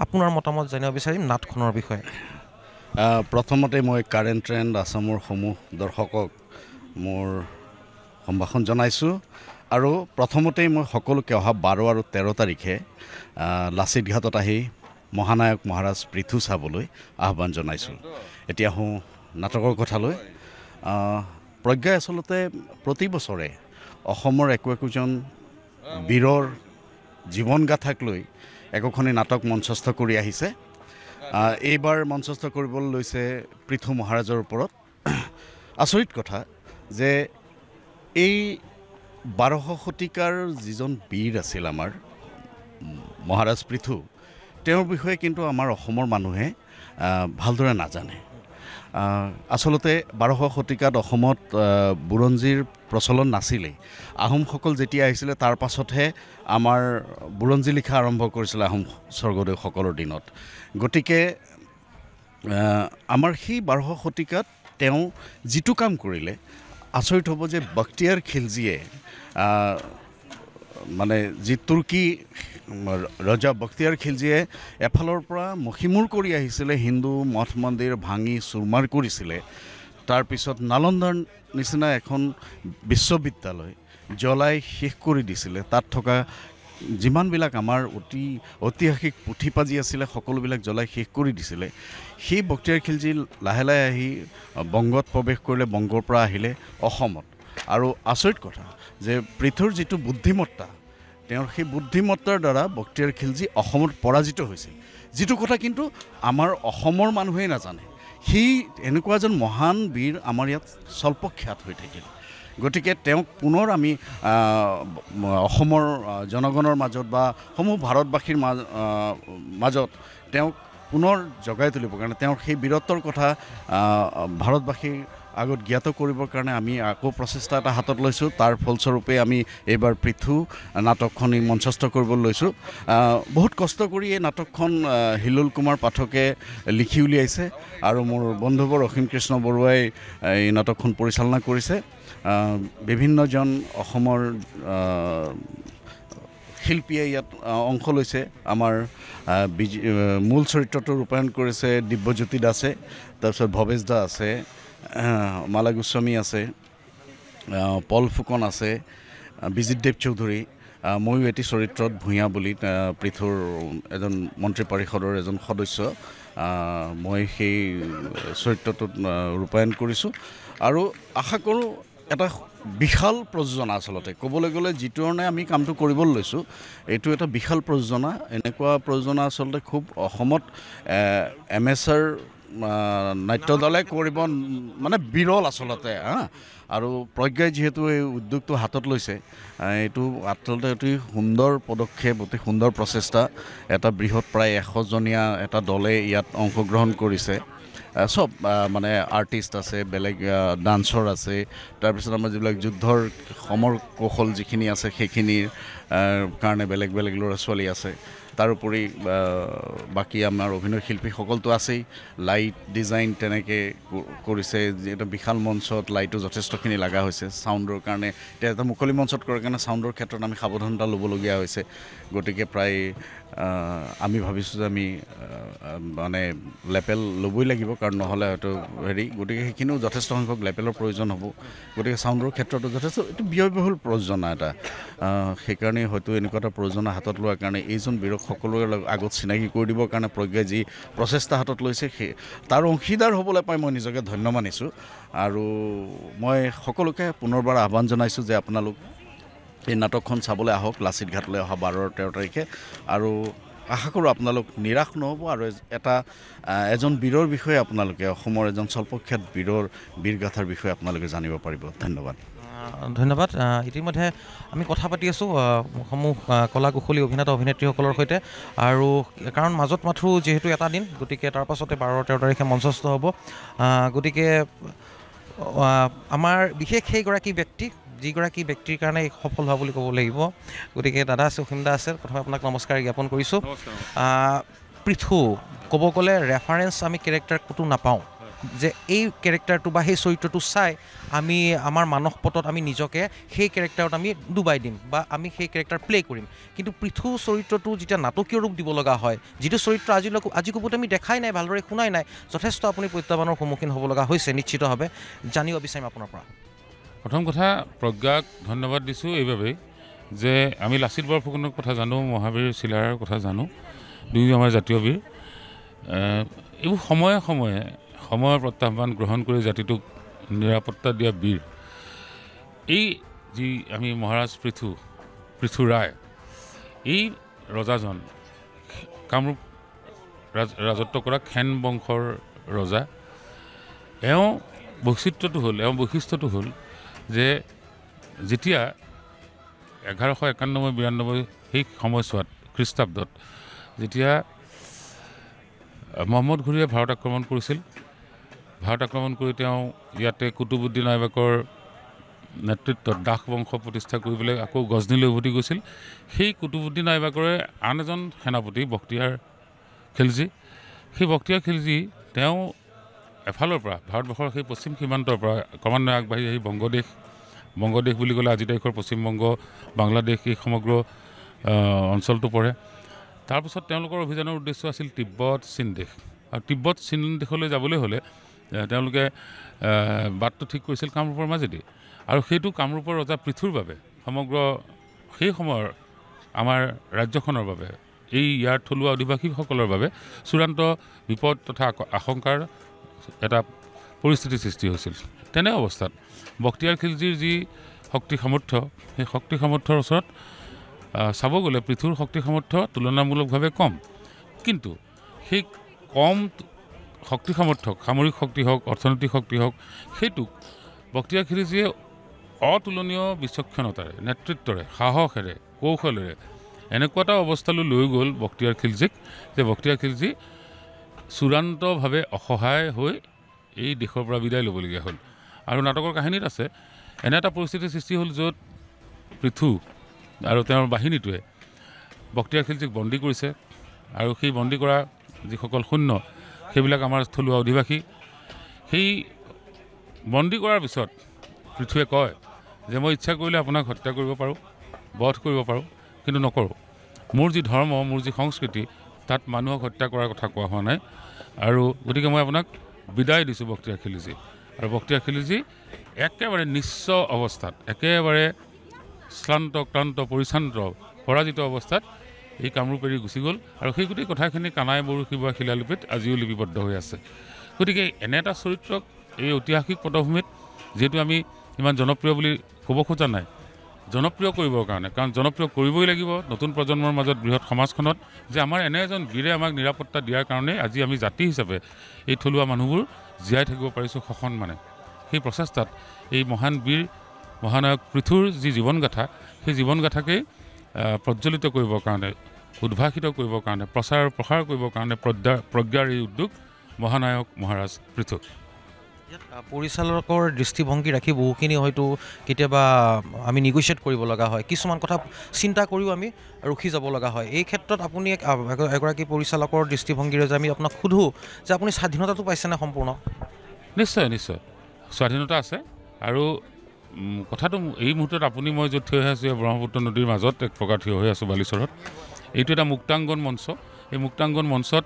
আপোনাৰ মতামত জানিব বিচাৰিম নাটখনৰ বিষয়ে প্ৰথমতে মই কাৰেণ্ট ট্ৰেণ্ড আছামৰ সমূহ দৰ্শকক মোৰ সম্ভাষণ জনাইছোঁ আৰু প্ৰথমতেই মই সকলোকে অহা 12 আৰু 13 তাৰিখে লাচিত ঘাটত আহি মহানায়ক মহাৰাজ পৃথু চাবলৈ আহ্বান জনাইছোঁ এতিয়া আহোঁ নাটকৰ কথালৈ প্ৰজ্ঞাই আচলতে প্ৰতি বছৰে অসমৰ একোজন বীৰৰ জীৱনগাথাক লৈ একোখনি নাটক মঞ্চস্থ কৰি আহিছে এইবাৰ মঞ্চস্থ কৰিবলৈ লৈছে পৃথু মহাৰাজৰ ওপৰত আচৰিত কথা যে এই 12শ শতিকাৰ যিজন বীৰ আছিল আমাৰ মহাৰাজ পৃথু তেওঁৰ বিষয়ে কিন্তু আমাৰ অসমৰ মানুহে ভালদৰে নাজানে আচলতে 12শ শতিকাত অসমত বুৰঞ্জীৰ প্ৰচলন নাছিলেই আহোমসকল যেতিয়া আহিছিলে তাৰ পাছতহে আমাৰ বুৰঞ্জী লিখা আৰম্ভ কৰিছিলে আহোম স্বৰ্গদেউসকলৰ দিনত গতিকে আমাৰ সেই 12শ শতিকাত তেওঁ যিটো কাম কৰিলে আচৰিত হ'ব যে বখতিয়াৰ খিলজীয়ে মানে যি তুৰ্কী ৰজা বখতিয়াৰ খিলজীয়ে এফালৰ পৰা মষিমূৰ কৰি আহিছিলে হিন্দু মঠ মন্দিৰ ভাঙি চুৰমাৰ কৰিছিলে তাৰপিছত নালন্দাৰ নিচিনা এখন বিশ্ববিদ্যালয় জ্বলাই শেষ কৰি দিছিলে তাত থকা যিমানবিলাক আমাৰ ঐতিহাসিক পুথিপাজি আছিলে সকলোবিলাক জ্বলাই শেষ কৰি দিছিলে সেই বখতিয়াৰ খিলজী লাহে লাহে আহি বংগত প্ৰৱেশ কৰিলে বংগৰ পৰা আহিলে অসমত আৰু আচৰিত কথা যে পৃথুৰ যিটো বুদ্ধিমত্তা তেওঁৰ সেই বুদ্ধিমত্তাৰ দ্বাৰা বখতিয়াৰ খিলজী অসমত পৰাজিত হৈছিল যিটো কথা কিন্তু আমাৰ অসমৰ মানুহেই নাজানে সেই এনেকুৱা এজন মহান বীৰ আমাৰ ইয়াত স্বল্পখ্যাত হৈ থাকিল গতিকে তেওঁক পুনৰ আমি অসমৰ জনগণৰ মাজত বা সমূহ ভাৰতবাসীৰ মাজত তেওঁক পুনৰ জগাই তুলিবৰ কাৰণে তেওঁৰ সেই বীৰত্বৰ কথা ভাৰতবাসীৰ আগত জ্ঞাত কৰিবৰ কাৰণে আমি আকৌ প্ৰচেষ্টা এটা হাতত লৈছোঁ তাৰ ফলস্বৰূপে আমি এইবাৰ পৃথু নাটকখন মঞ্চস্থ কৰিবলৈ লৈছোঁ বহুত কষ্ট কৰি এই নাটকখন হিলোল কুমাৰ পাঠকে লিখি উলিয়াইছে আৰু মোৰ বন্ধুবৰ অসীম কৃষ্ণ বৰুৱাই এই নাটকখন পৰিচালনা কৰিছে বিভিন্নজন অসমৰ শিল্পীয়ে ইয়াত অংশ লৈছে আমাৰ মূল চৰিত্ৰটো ৰূপায়ণ কৰিছে দিব্যজ্যোতি দাসে তাৰপিছত ভৱেশ দা আছে মালা গোস্বামী আছে, পল ফুকন আছে, বিজিত দেৱ চৌধুৰী, ময়ো এটি চৰিত্ৰত ভূঞা বুলি পৃথুৰ এজন মন্ত্ৰী পৰিষদৰ এজন সদস্য, মই সেই চৰিত্ৰটোত ৰূপায়ণ কৰিছোঁ আৰু আশা কৰোঁ এটা বিশাল প্ৰযোজনা আচলতে ক'বলৈ গ'লে যিটো ধৰণে আমি কামটো কৰিবলৈ লৈছোঁ এইটো এটা বিশাল প্ৰযোজনা। এনেকুৱা প্ৰযোজনা আচলতে খুব অসমত এমেচাৰ নাট্য দলে কৰিব মানে বিৰল আচলতে আৰু প্ৰজ্ঞাই যিহেতু এই উদ্যোগটো হাতত লৈছে এইটো আচলতে অতি সুন্দৰ পদক্ষেপ, অতি সুন্দৰ প্ৰচেষ্টা। এটা বৃহৎ প্ৰায় 100জনীয়া এটা দলে ইয়াত অংশগ্ৰহণ কৰিছে। চব মানে আৰ্টিষ্ট আছে, বেলেগ ডান্সৰ আছে, তাৰপিছত আমাৰ যিবিলাক যুদ্ধৰ সমৰ কৌশল যিখিনি আছে সেইখিনিৰ কাৰণে বেলেগ বেলেগ ল'ৰা ছোৱালী আছে। তাৰোপৰি বাকী আমাৰ অভিনয় শিল্পীসকলতো আছেই, লাইট ডিজাইন তেনেকৈ কৰিছে। এটা বিশাল মঞ্চত লাইটো যথেষ্টখিনি লগা হৈছে চাউণ্ডৰ কাৰণে। এতিয়া এটা মুকলি মঞ্চত কৰাৰ কাৰণে চাউণ্ডৰ ক্ষেত্ৰত আমি সাৱধানতা ল'বলগীয়া হৈছে। গতিকে প্ৰায় আমি ভাবিছোঁ যে আমি মানে লেপেল ল'বই লাগিব, কাৰণ নহ'লে হয়তো গতিকে সেইখিনিও যথেষ্ট সংখ্যক লেপেলৰ প্ৰয়োজন হ'ব। গতিকে চাউণ্ডৰ ক্ষেত্ৰতো যথেষ্ট এইটো ব্যয়বহুল প্ৰয়োজনা এটা, সেইকাৰণে হয়তো এনেকুৱা এটা প্ৰয়োজনা হাতত লোৱাৰ কাৰণে এইজন বীৰক সকলোৰে আগত চিনাকি কৰি দিবৰ কাৰণে প্ৰজ্ঞাই যি প্ৰচেষ্টা হাতত লৈছে সেই তাৰ অংশীদাৰ হ'বলৈ পাই মই নিজকে ধন্য মানিছোঁ। আৰু মই সকলোকে পুনৰবাৰ আহ্বান জনাইছোঁ যে আপোনালোক এই নাটকখন চাবলৈ আহক লাচিত ঘাটলৈ অহা 12-13 তাৰিখে। আৰু আশা কৰোঁ আপোনালোক নিৰাশ নহ'ব আৰু এজন বীৰৰ বিষয়ে আপোনালোকে অসমৰ এজন স্বল্পখ্যাত বীৰগাথাৰ বিষয়ে আপোনালোকে জানিব পাৰিব। ধন্যবাদ। ধন্যবাদ। ইতিমধ্যে আমি কথা পাতি আছোঁ সমূহ কলা কুশলী অভিনেতা অভিনেত্ৰীসকলৰ সৈতে, আৰু কাৰণ মাজত মাথো যিহেতু এটা দিন, গতিকে তাৰ পাছতে 12-13 তাৰিখে মঞ্চস্থ হ'ব। গতিকে আমাৰ বিশেষ সেইগৰাকী ব্যক্তি যিগৰাকী ব্যক্তিৰ কাৰণে সফল হোৱা বুলি ক'ব লাগিব। গতিকে দাদা আছে, অসীম দা আছে, প্ৰথমে আপোনাক নমস্কাৰ জ্ঞাপন কৰিছোঁ। পৃথু ক'ব গ'লে ৰেফাৰেঞ্চ আমি কেৰেক্টাৰ ক'তো নাপাওঁ যে এই কেৰেক্টাৰটো বা সেই চৰিত্ৰটো চাই আমি আমাৰ মানস পটত আমি নিজকে সেই কেৰেক্টাৰত আমি ডুবাই দিম বা আমি সেই কেৰেক্টাৰ প্লে' কৰিম। কিন্তু পৃথু চৰিত্ৰটো যেতিয়া নাটকীয় ৰূপ দিব লগা হয়, যিটো চৰিত্ৰ আজি কোপত আমি দেখাই নাই, ভালদৰে শুনাই নাই, যথেষ্ট আপুনি প্ৰত্যাহ্বানৰ সন্মুখীন হ'ব লগা হৈছে নিশ্চিতভাৱে। জানিব বিচাৰিম আপোনাৰ পৰা। প্ৰথম কথা প্ৰজ্ঞাক ধন্যবাদ দিছোঁ এইবাবেই যে আমি লাচিত বৰফুকনৰ কথা জানো, মহাবীৰ চিলাৰায়ৰ কথা জানো, দুয়ো আমাৰ জাতীয় বীৰ। এইবোৰ সময়ে সময়ে সময়ৰ প্ৰত্যাহ্বান গ্ৰহণ কৰি জাতিটোক নিৰাপত্তা দিয়া বীৰ। এই যি আমি মহাৰাজ পৃথু ৰায়, এই ৰজাজন কামৰূপ ৰাজত্ব কৰা খেন বংশৰ ৰজা। এওঁ বৈশিষ্ট্যটো হ'ল যে যেতিয়া 1191-92 সেই সময়ছোৱাত খ্ৰীষ্টাব্দত যেতিয়া মহম্মদ ঘুৰিয়ে ভাৰত আক্ৰমণ কৰিছিল, ভাৰত আক্ৰমণ কৰি তেওঁ ইয়াতে কুতুবুদ্দিন আইবাকৰ নেতৃত্বত দাস বংশ প্ৰতিষ্ঠা কৰিবলৈ আকৌ গজনীলৈ উভতি গৈছিল। সেই কুতুবুদ্দিন আইবাকৰে আন এজন সেনাপতি বখতিয়াৰ খিলজী, সেই বখতিয়াৰ খিলজী তেওঁ এফালৰ পৰা ভাৰতবৰ্ষৰ সেই পশ্চিম সীমান্তৰ পৰা ক্ৰমান্বয়ে আগবাঢ়ি আহি বংগদেশ বুলি ক'লে আজি তাৰিখৰ পশ্চিমবংগ, বাংলাদেশ, এই সমগ্ৰ অঞ্চলটো পৰে। তাৰপিছত তেওঁলোকৰ অভিযানৰ উদ্দেশ্য আছিল তিব্বত, চীন দেশ। আৰু তিব্বত, চীন দেশলৈ যাবলৈ হ'লে তেওঁলোকে বাটটো ঠিক কৰিছিল কামৰূপৰ মাজেদি, আৰু সেইটো কামৰূপৰ ৰজা পৃথুৰ বাবে, সমগ্ৰ সেই সময়ৰ আমাৰ ৰাজ্যখনৰ বাবে, এই ইয়াৰ থলুৱা অধিবাসীসকলৰ বাবে চূড়ান্ত বিপদ তথা আশংকাৰ এটা পৰিস্থিতিৰ সৃষ্টি হৈছিল। তেনে অৱস্থাত বখতিয়াৰ খিলজীৰ যি শক্তি সামৰ্থ্য, সেই শক্তি সামৰ্থ্যৰ ওচৰত চাব গ'লে পৃথুৰ শক্তি সামৰ্থ্য তুলনামূলকভাৱে কম। কিন্তু সেই কম শক্তি সামৰ্থ্যক, সামৰিক শক্তি হওক, অৰ্থনৈতিক শক্তি হওক, সেইটোক বখতিয়াৰ খিলজীয়ে অতুলনীয় বিচক্ষণতাৰে, নেতৃত্বৰে, সাহসেৰে, কৌশলেৰে এনেকুৱা এটা অৱস্থালৈ লৈ গ'ল বখতিয়াৰ খিলজীক যে বখতিয়াৰ খিলজী চূড়ান্তভাৱে অসহায় হৈ এই দেশৰ পৰা বিদায় ল'বলগীয়া হ'ল। আৰু নাটকৰ কাহিনীত আছে এনে এটা পৰিস্থিতিৰ সৃষ্টি হ'ল য'ত পৃথু আৰু তেওঁৰ বাহিনীটোৱে বখতিয়াৰ খিলজীক বন্দী কৰিছে, আৰু সেই বন্দী কৰা যিসকল সৈন্য সেইবিলাক আমাৰ থলুৱা অধিবাসী। সেই বন্দী কৰাৰ পিছত পৃথুৱে কয় যে মই ইচ্ছা কৰিলে আপোনাক হত্যা কৰিব পাৰোঁ, বধ কৰিব পাৰোঁ, কিন্তু নকৰোঁ। মোৰ যি ধৰ্ম, মোৰ যি সংস্কৃতি, তাত মানুহক হত্যা কৰাৰ কথা কোৱা হোৱা নাই, আৰু গতিকে মই আপোনাক বিদায় দিছোঁ বখতিয়াৰ খিলজী। আৰু বক্তিয়াৰ খিলজী একেবাৰে নিঃস্ব অৱস্থাত, একেবাৰে শ্ৰান্ত ক্লান্ত পৰিশ্ৰান্ত পৰাজিত অৱস্থাত এই কামৰূপ এৰি গুচি গ'ল আৰু সেই গোটেই কথাখিনি কানাই বৰশী বোৱা শিলালিপিত আজিও লিপিবদ্ধ হৈ আছে। গতিকে এনে এটা চৰিত্ৰক এই ঐতিহাসিক পটভূমিত যিহেতু আমি ইমান জনপ্ৰিয় বুলি ক'ব খোজা নাই, জনপ্ৰিয় কৰিবৰ কাৰণে, কাৰণ জনপ্ৰিয় কৰিবই লাগিব নতুন প্ৰজন্মৰ মাজত বৃহৎ সমাজখনত, যে আমাৰ এনে এজন বীৰে আমাক নিৰাপত্তা দিয়াৰ কাৰণে আজি আমি জাতি হিচাপে এই থলুৱা মানুহবোৰ জীয়াই থাকিব পাৰিছোঁ সসন্মানে। সেই প্ৰচেষ্টাত এই মহান বীৰ মহানায়ক পৃথুৰ যি জীৱনগাথা, সেই জীৱনগাথাকেই প্ৰজ্বলিত কৰিবৰ কাৰণে, উদ্ভাসিত কৰিবৰ কাৰণে, প্ৰচাৰ প্ৰসাৰ কৰিবৰ কাৰণে প্ৰজ্ঞাৰ এই উদ্যোগ মহানায়ক মহাৰাজ পৃথু। পৰিচালকৰ দৃষ্টিভংগী ৰাখি বহুখিনি হয়তো কেতিয়াবা আমি নিগচিয়েট কৰিব লগা হয়, কিছুমান কথা চিন্তা কৰিও আমি ৰখি যাব লগা হয়। এই ক্ষেত্ৰত আপুনি এগৰাকী পৰিচালকৰ দৃষ্টিভংগীৰে যে আমি আপোনাক সোধোঁ যে আপুনি স্বাধীনতাটো পাইছেনে সম্পূৰ্ণ? নিশ্চয় নিশ্চয় স্বাধীনতা আছে। আৰু কথাটো এই মুহূৰ্তত আপুনি মই য'ত থিয় হৈ আছোঁ ব্ৰহ্মপুত্ৰ নদীৰ মাজত এক প্ৰকাৰ থিয় হৈ আছোঁ বালিচৰত, এইটো এটা মুক্তাংগন মঞ্চ। এই মুক্তাংগন মঞ্চত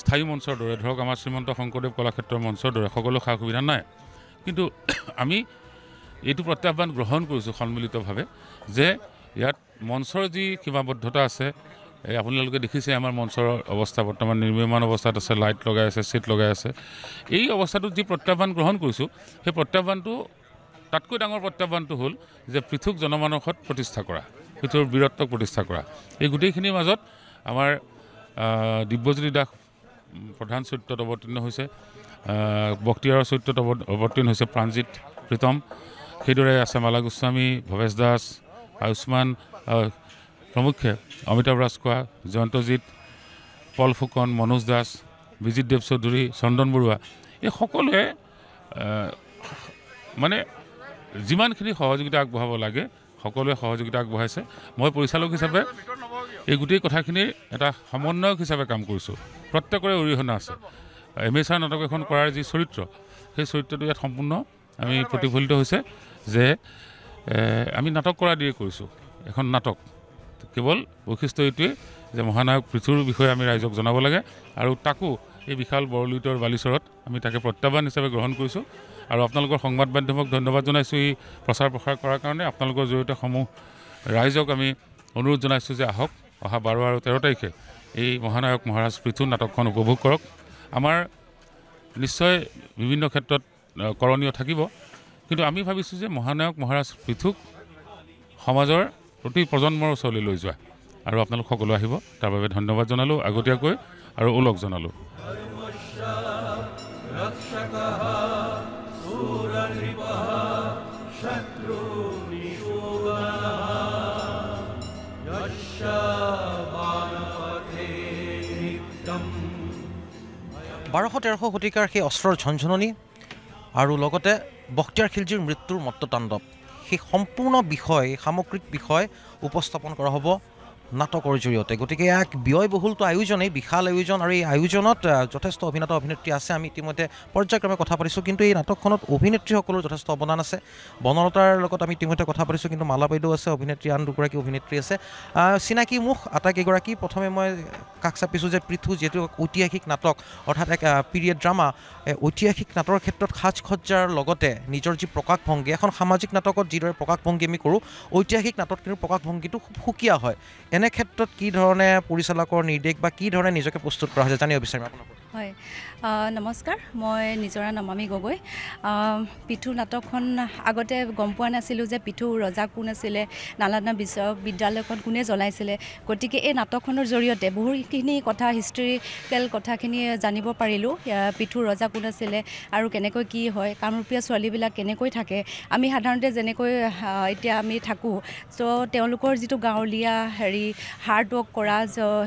স্থায়ী মঞ্চৰ দৰে, ধৰক আমাৰ শ্ৰীমন্ত শংকৰদেৱ কলাক্ষেত্ৰৰ মঞ্চৰ দৰে সকলো সা সুবিধা নাই, কিন্তু আমি এইটো প্ৰত্যাহ্বান গ্ৰহণ কৰিছোঁ সন্মিলিতভাৱে যে ইয়াত মঞ্চৰ যি সীমাবদ্ধতা আছে, আপোনালোকে দেখিছে আমাৰ মঞ্চৰ অৱস্থা বৰ্তমান নিৰ্মীয়মান অৱস্থাত আছে, লাইট লগাই আছে, ছিট লগাই আছে। এই অৱস্থাটোত যি প্ৰত্যাহ্বান গ্ৰহণ কৰিছোঁ, সেই প্ৰত্যাহ্বানটো তাতকৈ ডাঙৰ প্ৰত্যাহ্বানটো হ'ল যে পৃথক জনমানসত প্ৰতিষ্ঠা কৰা, পৃথুৰ বীৰত্বক প্ৰতিষ্ঠা কৰা। এই গোটেইখিনিৰ মাজত আমাৰ দিব্যজ্যোতি দাস প্ৰধান চৰিত্ৰত অৱতীৰ্ণ হৈছে, বক্তিয়াৰৰ চৰিত্ৰত অৱতীৰ্ণ হৈছে প্ৰাণজিৎ প্ৰীতম, সেইদৰে আছে মালা গোস্বামী, ভৱেশ দাস, আয়ুষ্মান প্ৰমুখ্যে, অমিতাভ ৰাজখোৱা, জয়ন্তজিৎ, পল ফুকন, মনোজ দাস, বিজিত দেৱ চৌধুৰী, চন্দন বৰুৱা, এই সকলোৱে মানে যিমানখিনি সহযোগিতা আগবঢ়াব লাগে সকলোৱে সহযোগিতা আগবঢ়াইছে। মই পৰিচালক হিচাপে এই গোটেই কথাখিনিৰ এটা সমন্বয়ক হিচাপে কাম কৰিছোঁ। প্ৰত্যেকৰে অৰিহণা আছে। এমেচাৰ নাটক এখন কৰাৰ যি চৰিত্ৰ, সেই চৰিত্ৰটো ইয়াত সম্পূৰ্ণ আমি প্ৰতিফলিত হৈছে যে আমি নাটক কৰা দিয়ে কৰিছোঁ। এখন নাটক কেৱল বৈশিষ্ট্য এইটোৱেই যে মহানায়ক পৃথুৰ বিষয়ে আমি ৰাইজক জনাব লাগে, আৰু তাকো এই বিশাল বৰলুইতৰ বালিচৰত আমি তাকে প্ৰত্যাহ্বান হিচাপে গ্ৰহণ কৰিছোঁ। আৰু আপোনালোকৰ সংবাদ মাধ্যমক ধন্যবাদ জনাইছোঁ এই প্ৰচাৰ প্ৰসাৰ কৰাৰ কাৰণে। আপোনালোকৰ জৰিয়তে সমূহ ৰাইজক আমি অনুৰোধ জনাইছোঁ যে আহক, অহা 12 আৰু 13 তাৰিখে এই মহানায়ক মহাৰাজ পৃথু নাটকখন উপভোগ কৰক। আমাৰ নিশ্চয় বিভিন্ন ক্ষেত্ৰত কৰণীয় থাকিব, কিন্তু আমি ভাবিছোঁ যে মহানায়ক মহাৰাজ পৃথুক সমাজৰ প্ৰতি প্ৰজন্মৰ ওচৰলৈ লৈ যোৱা, আৰু আপোনালোক সকলো আহিব, তাৰ বাবে ধন্যবাদ জনালোঁ আগতীয়াকৈ আৰু ওলগ জনালোঁ। বাৰশ 1300 শতিকাৰ সেই অস্ত্ৰৰ ঝনঝননি আৰু লগতে বক্তিয়াৰ খিলজীৰ মৃত্যুৰ মত্ততাণ্ডৱ, সেই সম্পূৰ্ণ বিষয়, সামগ্ৰিক বিষয় উপস্থাপন কৰা হ'ব নাটকৰ জৰিয়তে। গতিকে এক ব্যয়বহুলটো আয়োজনেই, বিশাল আয়োজন, আৰু এই আয়োজনত যথেষ্ট অভিনেতা অভিনেত্ৰী আছে। আমি ইতিমধ্যে পৰ্যায়ক্ৰমে কথা পাতিছোঁ, কিন্তু এই নাটকখনত অভিনেত্ৰীসকলৰ যথেষ্ট অৱদান আছে। বনলতাৰ লগত আমি ইতিমধ্যে কথা পাতিছোঁ, কিন্তু মালা বাইদেউ আছে, অভিনেত্ৰী আন দুগৰাকী অভিনেত্ৰী আছে, চিনাকি মুখ আটাইকেইগৰাকী। প্ৰথমে মই কাষ চাপিছোঁ যে পৃথু যিহেতু ঐতিহাসিক নাটক, অৰ্থাৎ এক পিৰিয়ড ড্ৰামা, ঐতিহাসিক নাটকৰ ক্ষেত্ৰত সাজ সজ্জাৰ লগতে নিজৰ যি প্ৰকাশভংগী, এখন সামাজিক নাটকত যিদৰে প্ৰকাশভংগী আমি কৰোঁ, ঐতিহাসিক নাটক কিন্তু প্ৰকাশভংগীটো খুব সুকীয়া হয়। এনে ক্ষেত্ৰত কি ধৰণে পৰিচালকৰ নিৰ্দেশ বা কি ধৰণে নিজকে প্ৰস্তুত কৰা হৈছে জানিব বিচাৰিম আপোনাক। হয়, নমস্কাৰ, মই নিজৰা নমামী গগৈ। পৃথু নাটকখন আগতে গম পোৱা নাছিলোঁ যে পৃথু ৰজা কোন আছিলে, নালন্দা বিশ্ববিদ্যালয়খন কোনে জ্বলাইছিলে। গতিকে এই নাটকখনৰ জৰিয়তে বহুখিনি কথা, হিষ্ট্ৰিকেল কথাখিনি জানিব পাৰিলোঁ। পৃথু ৰজা কোন আছিলে আৰু কেনেকৈ কি হয়, কামৰূপীয়া ছোৱালীবিলাক কেনেকৈ থাকে, আমি সাধাৰণতে যেনেকৈ এতিয়া আমি থাকোঁ, ত' তেওঁলোকৰ যিটো গাঁৱলীয়া হাৰ্ড ৱৰ্ক কৰা,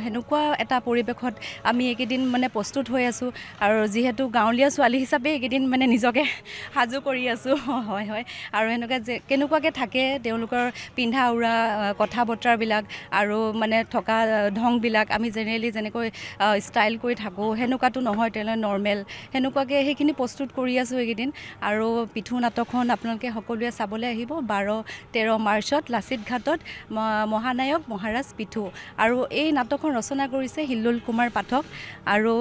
সেনেকুৱা এটা পৰিৱেশত আমি এইকেইদিন মানে প্ৰস্তুত হৈ আছোঁ। আৰু যিহেতু গাঁৱলীয়া ছোৱালী হিচাপে এইকেইদিন মানে নিজকে সাজু কৰি আছোঁ। হয় হয়, আৰু এনেকুৱা যে কেনেকুৱাকৈ থাকে তেওঁলোকৰ পিন্ধা উৰা, কথা বতৰাবিলাক আৰু মানে থকা ঢংবিলাক, আমি জেনেৰেলি যেনেকৈ ষ্টাইল কৰি থাকোঁ সেনেকুৱাটো নহয়, তেওঁলোকে নৰ্মেল, সেনেকুৱাকৈ সেইখিনি প্ৰস্তুত কৰি আছোঁ এইকেইদিন। আৰু পৃথু নাটকখন আপোনালোকে সকলোৱে চাবলৈ আহিব 12-13 মাৰ্চত লাচিত ঘাটত, মহানায়ক মহাৰাজ পৃথু। আৰু এই নাটকখন ৰচনা কৰিছে হিল্লোল কুমাৰ পাঠক, আৰু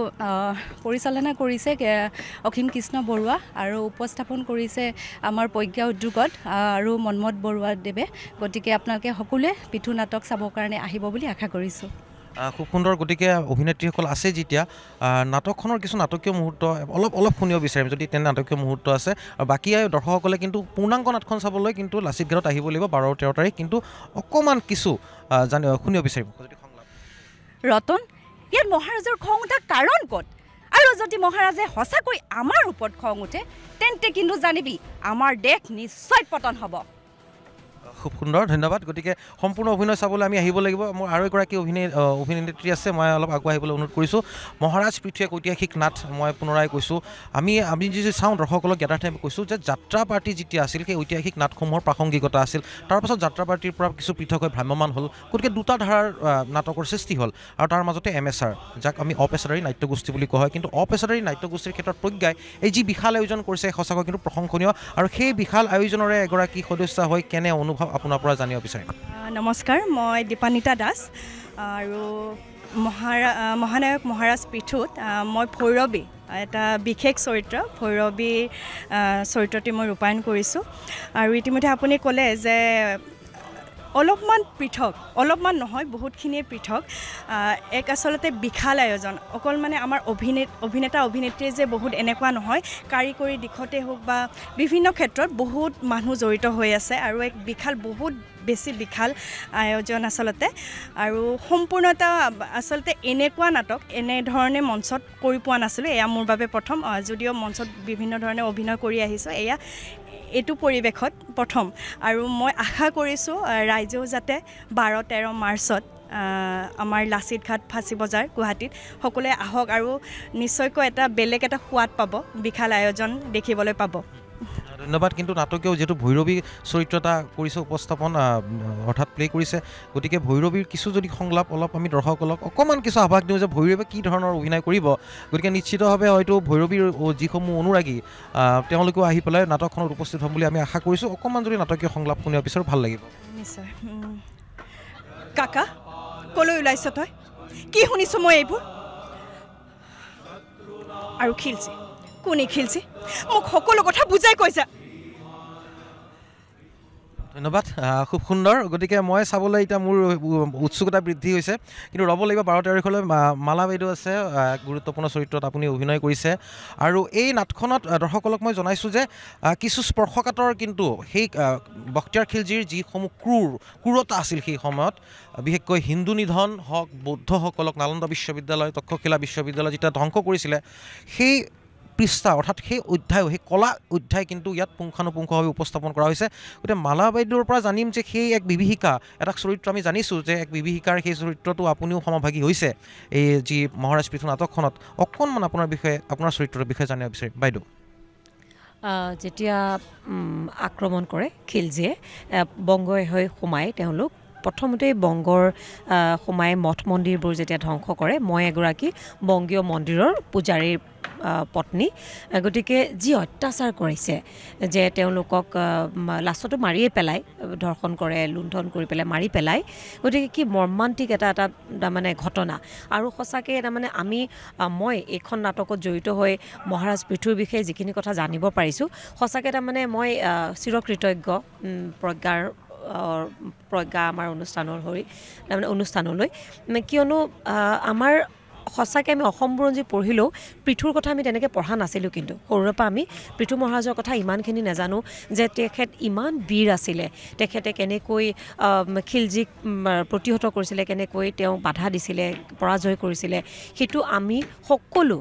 পৰিচালনা কৰিছে অসীম কৃষ্ণ বৰুৱা আৰু উপস্থাপন কৰিছে আমাৰ প্ৰজ্ঞা উদ্যোগত আৰু মন্মথ বৰুৱাদেৱে। গতিকে আপোনালোকে সকলোৱে পিঠু নাটক চাবৰ কাৰণে আহিব বুলি আশা কৰিছোঁ। খুব সুন্দৰ। গতিকে অভিনেত্ৰীসকল আছে যেতিয়া নাটকখনৰ কিছু নাটকীয় মুহূৰ্ত অলপ শুনিব বিচাৰিম যদি তেনে নাটকীয় মুহূৰ্ত আছে। আৰু বাকী দৰ্শকসকলে কিন্তু পূৰ্ণাংগ নাটখন চাবলৈ কিন্তু লাচিত ঘাটত আহিব লাগিব 12-13 তাৰিখ। কিন্তু অকণমান কিছু শুনিব বিচাৰিম। ৰতন, ইয়াত মহাৰাজৰ খং উঠা কাৰণ ক'ত? আৰু যদি মহাৰাজে সঁচাকৈ আমাৰ ওপৰত খং উঠে তেন্তে কিন্তু জানিবি আমাৰ দেশ নিশ্চয় পতন হ'ব। খুব সুন্দৰ, ধন্যবাদ। গতিকে সম্পূৰ্ণ অভিনয় চাবলৈ আমি আহিব লাগিব। মোৰ আৰু এগৰাকী অভিনেত্ৰী আছে, মই অলপ আগুৱাই আহিবলৈ অনুৰোধ কৰিছোঁ। মহাৰাজ পৃথু এক ঐতিহাসিক নাট। মই পুনৰাই কৈছোঁ, আমি যদি চাওঁ দৰ্শকসকলক জ্ঞাতাৰ্থে আমি কৈছোঁ যে যাত্ৰা পাৰ্টি যেতিয়া আছিল সেই ঐতিহাসিক নাটসমূহৰ প্ৰাসংগিকতা আছিল। তাৰপাছত যাত্ৰা পাৰ্টিৰ পৰা কিছু পৃথক হৈ ভ্ৰাম্যমান হ'ল। গতিকে দুটা ধাৰাৰ নাটকৰ সৃষ্টি হ'ল আৰু তাৰ মাজতে MSR, যাক আমি অপেচাদাৰী নাট্যগোষ্ঠী বুলি কোৱা হয়। কিন্তু অপেচাদাৰী নাট্যগোষ্ঠীৰ ক্ষেত্ৰত প্ৰজ্ঞাই এই যি বিশাল আয়োজন কৰিছে সঁচাকৈ কিন্তু প্ৰশংসনীয়। আৰু সেই বিশাল আয়োজনৰে এগৰাকী সদস্য হৈ কেনে অনুভৱ আপোনাৰ পৰা জানিব বিচাৰিম। নমস্কাৰ, মই দীপানিতা দাস আৰু মহানায়ক মহাৰাজ পৃথুত মই ভৈৰৱী এটা বিশেষ চৰিত্ৰ, ভৈৰৱীৰ চৰিত্ৰটি মই ৰূপায়ণ কৰিছোঁ। আৰু ইতিমধ্যে আপুনি ক'লে যে অলপমান পৃথক, অলপমান নহয় বহুতখিনিয়ে পৃথক। এক আচলতে বিশাল আয়োজন। অকল মানে আমাৰ অভিনেতা অভিনেত্ৰীয়ে যে বহুত এনেকুৱা নহয়, কাৰিকৰী দিশতে হওক বা বিভিন্ন ক্ষেত্ৰত বহুত মানুহ জড়িত হৈ আছে আৰু এক বিশাল, বহুত বেছি বিশাল আয়োজন আচলতে। আৰু সম্পূৰ্ণতা আচলতে এনেকুৱা নাটক এনেধৰণে মঞ্চত কৰি পোৱা নাছিলোঁ। এয়া মোৰ বাবে প্ৰথম, যদিও মঞ্চত বিভিন্ন ধৰণে অভিনয় কৰি আহিছোঁ, এইটো পৰিৱেশত প্ৰথম। আৰু মই আশা কৰিছোঁ ৰাইজেও যাতে 12-13 মাৰ্চত আমাৰ লাচিত ঘাট ফাঁচী বজাৰ গুৱাহাটীত সকলোৱে আহক আৰু নিশ্চয়কৈ এটা বেলেগ এটা সোৱাদ পাব, বিশাল আয়োজন দেখিবলৈ পাব। ধন্যবাদ। কিন্তু নাটকীয় যিহেতু ভৈৰৱী চৰিত্ৰ এটা কৰিছে উপস্থাপন, অৰ্থাৎ প্লে কৰিছে, গতিকে ভৈৰৱীৰ কিছু যদি সংলাপ অলপ আমি দৰ্শকসকলক অকণমান কিছু আভাস দিওঁ যে ভৈৰৱে কি ধৰণৰ অভিনয় কৰিব। গতিকে নিশ্চিতভাৱে হয়তো ভৈৰৱীৰ যিসমূহ অনুৰাগী তেওঁলোকেও আহি পেলাই নাটকখনত উপস্থিত হ'ম বুলি আমি আশা কৰিছোঁ। অকণমান যদি নাটকীয় সংলাপ শুনিব বিচাৰোঁ ভাল লাগিব। নিশ্চয়। কাকা, ক'লৈ ওলাইছ তই? কি শুনিছোঁ মই এইবোৰ? আৰু খিলচি কোনে খিলচি? মোক সকলো কথা বুজাই কৈছা। ধন্যবাদ, খুব সুন্দৰ। গতিকে মই চাবলৈ এতিয়া মোৰ উৎসুকতা বৃদ্ধি হৈছে, কিন্তু ৰ'ব লাগিব 12 তাৰিখলৈ। মালা বাইদেউ আছে, গুৰুত্বপূৰ্ণ চৰিত্ৰত আপুনি অভিনয় কৰিছে। আৰু এই নাটখনত দৰ্শকসকলক মই জনাইছোঁ যে কিছু স্পৰ্শকাতৰ কিন্তু সেই বখতিয়াৰ খিলজীৰ যিসমূহ ক্ৰূৰতা আছিল সেই সময়ত, বিশেষকৈ হিন্দু নিধন হওক, বৌদ্ধসকলক নালন্দা বিশ্ববিদ্যালয়, তক্ষশিলা বিশ্ববিদ্যালয় যেতিয়া ধ্বংস কৰিছিলে, সেই পৃষ্ঠা অৰ্থাৎ সেই অধ্যায়, সেই কলা অধ্যায় কিন্তু ইয়াত পুংখানুপুংখভাৱে উপস্থাপন কৰা হৈছে। গতিকে মালা বাইদেউৰ পৰা জানিম যে সেই এক বিভীষিকা, এটা চৰিত্ৰ আমি জানিছোঁ যে এক বিভীষিকাৰ সেই চৰিত্ৰটো আপুনিও সমভাগী হৈছে এই যি মহাৰাজ পৃথু নাটকখনত। অকণমান আপোনাৰ বিষয়ে, আপোনাৰ চৰিত্ৰৰ বিষয়ে জানিব বিচাৰিম বাইদেউ। যেতিয়া আক্ৰমণ কৰে খিলজীয়ে, বংগই হৈ সোমায় তেওঁলোক, প্ৰথমতেই বংগৰ সোমাই মঠ মন্দিৰবোৰ যেতিয়া ধ্বংস কৰে, মই এগৰাকী বংগীয় মন্দিৰৰ পূজাৰীৰ পত্নী। গতিকে যি অত্যাচাৰ কৰিছে যে তেওঁলোকক লাষ্টতো মাৰিয়ে পেলায়, ধৰ্ষণ কৰে, লুণ্ঠন কৰি পেলাই মাৰি পেলায়। গতিকে কি মৰ্মান্তিক এটা তাৰমানে ঘটনা। আৰু সঁচাকৈ তাৰমানে মই এইখন নাটকত জড়িত হৈ মহাৰাজ পৃথুৰ বিষয়ে যিখিনি কথা জানিব পাৰিছোঁ, সঁচাকৈ তাৰমানে মই চিৰকৃতজ্ঞ প্ৰজ্ঞা আমাৰ অনুষ্ঠানলৈ, কিয়নো আমাৰ সঁচাকৈ আমি অসম বুৰঞ্জী পঢ়িলেও পৃথুৰ কথা আমি তেনেকৈ পঢ়া নাছিলোঁ। কিন্তু সৰুৰে পৰা আমি পৃথু মহাৰাজৰ কথা ইমানখিনি নাজানো যে তেখেত ইমান বীৰ আছিলে, তেখেতে কেনেকৈ খিলজীক প্ৰতিহত কৰিছিলে, কেনেকৈ তেওঁ বাধা দিছিলে, পৰাজয় কৰিছিলে, সেইটো আমি সকলো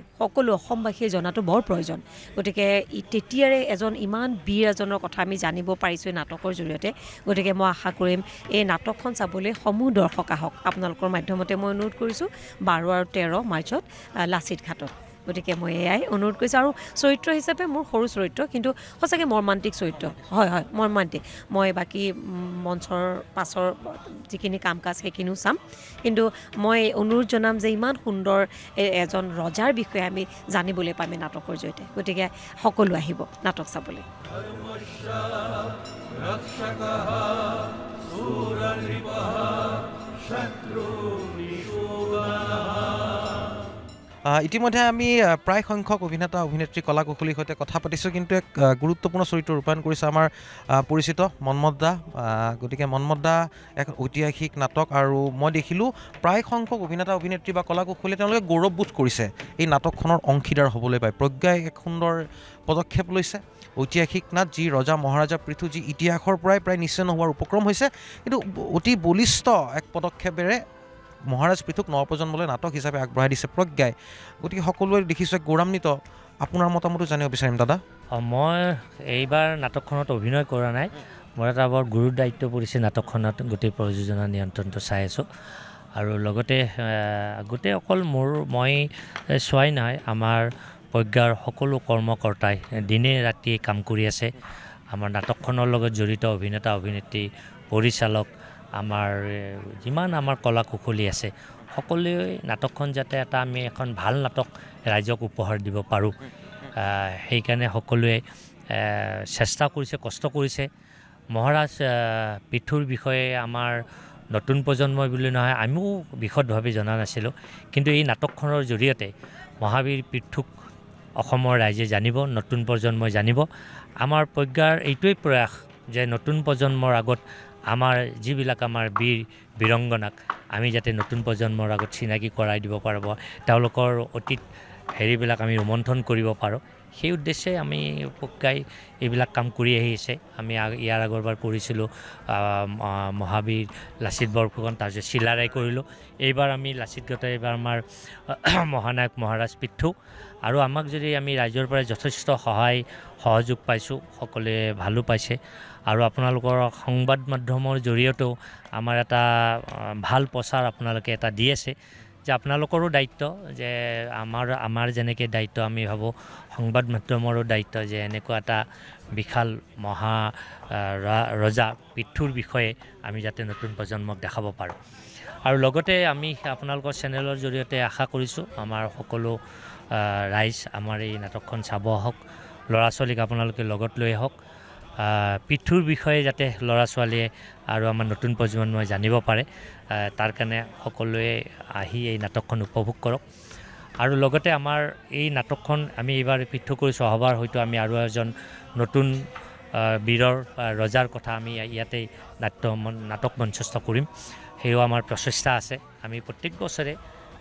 অসমবাসীয়ে জনাটো বৰ প্ৰয়োজন। গতিকে তেতিয়াৰে এজন ইমান বীৰ এজনৰ কথা আমি জানিব পাৰিছোঁ এই নাটকৰ জৰিয়তে। গতিকে মই আশা কৰিম এই নাটকখন চাবলৈ সমূহ দৰ্শক আহক। আপোনালোকৰ মাধ্যমতে মই অনুৰোধ কৰিছোঁ 12 আৰু 13 মাৰ্চত লাচিত ঘাটত। গতিকে মই এয়াই অনুৰোধ কৰিছোঁ। আৰু চৰিত্ৰ হিচাপে মোৰ সৰু চৰিত্ৰ, কিন্তু সঁচাকৈ মৰ্মান্তিক চৰিত্ৰ, হয় মৰ্মান্তিক। মই বাকী মঞ্চৰ পাছৰ যিখিনি কাম কাজ সেইখিনিও চাম, কিন্তু মই অনুৰোধ জনাম যে ইমান সুন্দৰ এজন ৰজাৰ বিষয়ে আমি জানিবলৈ পাম এই নাটকৰ জৰিয়তে। গতিকে সকলো আহিব নাটক চাবলৈ। ইতিমধ্যে আমি প্ৰায় সংখ্যক অভিনেতা অভিনেত্ৰী কলা কুশলীৰ সৈতে কথা পাতিছোঁ, কিন্তু এক গুৰুত্বপূৰ্ণ চৰিত্ৰ ৰূপায়ণ কৰিছে আমাৰ পৰিচিত মন্মথ দা। গতিকে মন্মথ দা এক ঐতিহাসিক নাটক, আৰু মই দেখিলোঁ প্ৰায় সংখ্যক অভিনেতা অভিনেত্ৰী বা কলা কুশলীয়ে তেওঁলোকে গৌৰৱবোধ কৰিছে এই নাটকখনৰ অংশীদাৰ হ'বলৈ পায়। প্ৰজ্ঞাই এক সুন্দৰ পদক্ষেপ লৈছে। ঐতিহাসিক নাট, যি ৰজা মহাৰাজা পৃথু, যি ইতিহাসৰ পৰাই প্ৰায় নিশ্চয় নোহোৱাৰ উপক্ৰম হৈছে, কিন্তু অতি বলিষ্ঠ এক পদক্ষেপেৰে মহাৰাজ পৃথুক নৱপ্ৰজন্মলৈ নাটক হিচাপে আগবঢ়াই দিছে প্ৰজ্ঞাই। গতিকে সকলোৱে দেখিছোঁ এক গৌৰৱান্বিত। আপোনাৰ মতামতো জানিব বিচাৰিম দাদা। মই এইবাৰ নাটকখনত অভিনয় কৰা নাই, মোৰ এটা বৰ গুৰু দায়িত্ব পৰিছে নাটকখনত, গোটেই প্ৰযোজনা নিয়ন্ত্ৰণটো চাই আছোঁ। আৰু লগতে গোটেই অকল মই চোৱাই নহয়, আমাৰ প্ৰজ্ঞাৰ সকলো কৰ্মকৰ্তাই দিনে ৰাতিয়ে কাম কৰি আছে। আমাৰ নাটকখনৰ লগত জড়িত অভিনেতা অভিনেত্ৰী, পৰিচালক, আমাৰ যিমান আমাৰ কলা কুশলী আছে, সকলোৱে নাটকখন যাতে আমি এখন ভাল নাটক ৰাইজক উপহাৰ দিব পাৰোঁ, সেইকাৰণে সকলোৱে চেষ্টা কৰিছে, কষ্ট কৰিছে। মহাৰাজ পৃথুৰ বিষয়ে আমাৰ নতুন প্ৰজন্মই বুলি নহয়, আমিও বিশদভাৱে জনা নাছিলোঁ, কিন্তু এই নাটকখনৰ জৰিয়তে মহাবীৰ পৃথুক অসমৰ ৰাইজে জানিব, নতুন প্ৰজন্মই জানিব। আমাৰ প্ৰজ্ঞাৰ এইটোৱেই প্ৰয়াস যে নতুন প্ৰজন্মৰ আগত আমাৰ যিবিলাক আমাৰ বীৰ বীৰংগনাক আমি যাতে নতুন প্ৰজন্মৰ আগত চিনাকি কৰাই দিব পাৰিব, তেওঁলোকৰ অতীত হেৰিবিলাক আমি ৰোমন্থন কৰিব পাৰোঁ, সেই উদ্দেশ্যে আমি প্ৰজ্ঞাই এইবিলাক কাম কৰি আহিছে। আমি ইয়াৰ আগৰবাৰ কৰিছিলোঁ মহাবীৰ লাচিত বৰফুকন, তাৰপিছত চিলাৰায় কৰিলোঁ। এইবাৰ আমি লাচিত এইবাৰ আমাৰ মহানায়ক মহাৰাজ পৃথু। আৰু আমাক যদি আমি ৰাইজৰ পৰা যথেষ্ট সহায় সহযোগ পাইছোঁ, সকলোৱে ভালো পাইছে। আৰু আপোনালোকৰ সংবাদ মাধ্যমৰ জৰিয়তেও আমাৰ এটা ভাল প্ৰচাৰ আপোনালোকে এটা দি আছে, যে আপোনালোকৰো দায়িত্ব, যে আমাৰ যেনেকৈ দায়িত্ব আমি ভাবোঁ সংবাদ মাধ্যমৰো দায়িত্ব, যে এনেকুৱা এটা বিশাল মহা ৰজা পৃথুৰ বিষয়ে আমি যাতে নতুন প্ৰজন্মক দেখাব পাৰোঁ। আৰু লগতে আমি আপোনালোকৰ চেনেলৰ জৰিয়তে আশা কৰিছোঁ আমাৰ সকলো ৰাইজ আমাৰ এই নাটকখন চাব আহক, ল'ৰা ছোৱালীক আপোনালোকে লগত লৈ আহক। পৃথুৰ বিষয়ে যাতে ল'ৰা ছোৱালীয়ে আৰু আমাৰ নতুন প্ৰজন্মই জানিব পাৰে, তাৰ কাৰণে সকলোৱে আহি এই নাটকখন উপভোগ কৰক। আৰু লগতে আমাৰ এই নাটকখন আমি এইবাৰ পৃথু কৰিছোঁ, অহাবাৰ হয়তো আমি আৰু এজন নতুন বীৰৰ ৰজাৰ কথা আমি ইয়াতে নাটক মঞ্চস্থ কৰিম, সেয়াও আমাৰ প্ৰচেষ্টা আছে। আমি প্ৰত্যেক বছৰে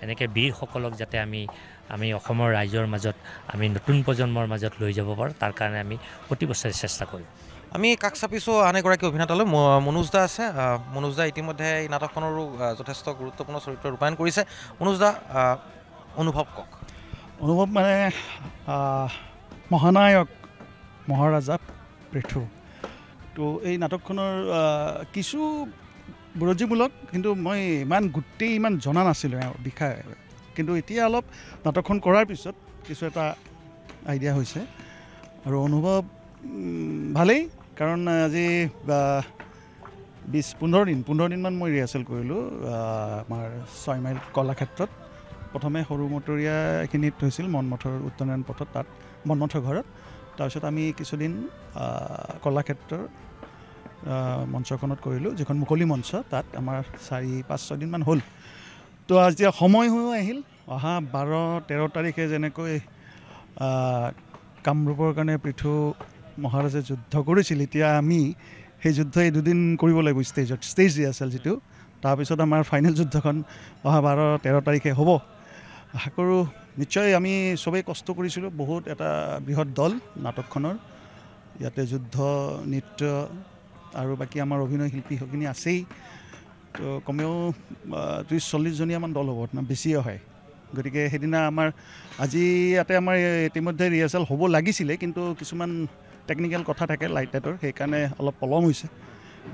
এনেকৈ বীৰসকলক যাতে আমি অসমৰ ৰাইজৰ মাজত আমি নতুন প্ৰজন্মৰ মাজত লৈ যাব পাৰোঁ, তাৰ কাৰণে আমি প্ৰতি বছৰে চেষ্টা কৰিম। আমি কাষ চাপিছোঁ আন এগৰাকী অভিনেতালৈ, মনোজ দা আছে। মনোজ দা ইতিমধ্যে এই নাটকখনৰো যথেষ্ট গুৰুত্বপূৰ্ণ চৰিত্ৰ ৰূপায়ণ কৰিছে। মনোজ দা, অনুভৱ কওক। অনুভৱ মানে মহানায়ক মহাৰাজা পৃথু, তো এই নাটকখনৰ কিছু বুৰঞ্জীমূলক, কিন্তু মই ইমান জনা নাছিলোঁ ইয়াৰ বিষয়ে, কিন্তু এতিয়া অলপ নাটকখন কৰাৰ পিছত কিছু এটা আইডিয়া হৈছে। আৰু অনুভৱ ভালেই, কাৰণ আজি 15 দিনমান মই ৰিহাৰ্চেল কৰিলোঁ আমাৰ 6 মাইল কলাক্ষেত্ৰত। প্ৰথমে সৰু মটৰীয়া এইখিনিত হৈছিল মন্মথৰ উত্তৰায়ণ পথত, তাত মন্মথৰ ঘৰত। তাৰপিছত আমি কিছুদিন কলাক্ষেত্ৰৰ মঞ্চখনত কৰিলোঁ, যিখন মুকলি মঞ্চ, তাত আমাৰ 4-5-6 দিনমান হ'ল। তো এতিয়া সময় হৈ আহিল, অহা 12-13 তাৰিখে যেনেকৈ কামৰূপৰ কাৰণে পৃথু মহাৰাজে যুদ্ধ কৰিছিল, এতিয়া আমি সেই যুদ্ধ এই 2 দিন কৰিব লাগিব ষ্টেজ ৰিহাৰ্চেল যিটো। তাৰপিছত আমাৰ ফাইনেল যুদ্ধখন অহা 12-13 তাৰিখে হ'ব। আশা কৰোঁ নিশ্চয় আমি চবেই কষ্ট কৰিছিলোঁ, বহুত এটা বৃহৎ দল নাটকখনৰ, ইয়াতে যুদ্ধ, নৃত্য আৰু বাকী আমাৰ অভিনয় শিল্পীখিনি আছেই। তো কমেও 30-40 জনীয়ামান দল হ'ব, বেছিয়ে হয়। গতিকে সেইদিনা আমাৰ আজি ইয়াতে আমাৰ ইতিমধ্যে ৰিহাৰ্চেল হ'ব লাগিছিলে, কিন্তু কিছুমান টেকনিকেল কথা থাকে লাইট-টাইটৰ, সেইকাৰণে অলপ পলম হৈছে।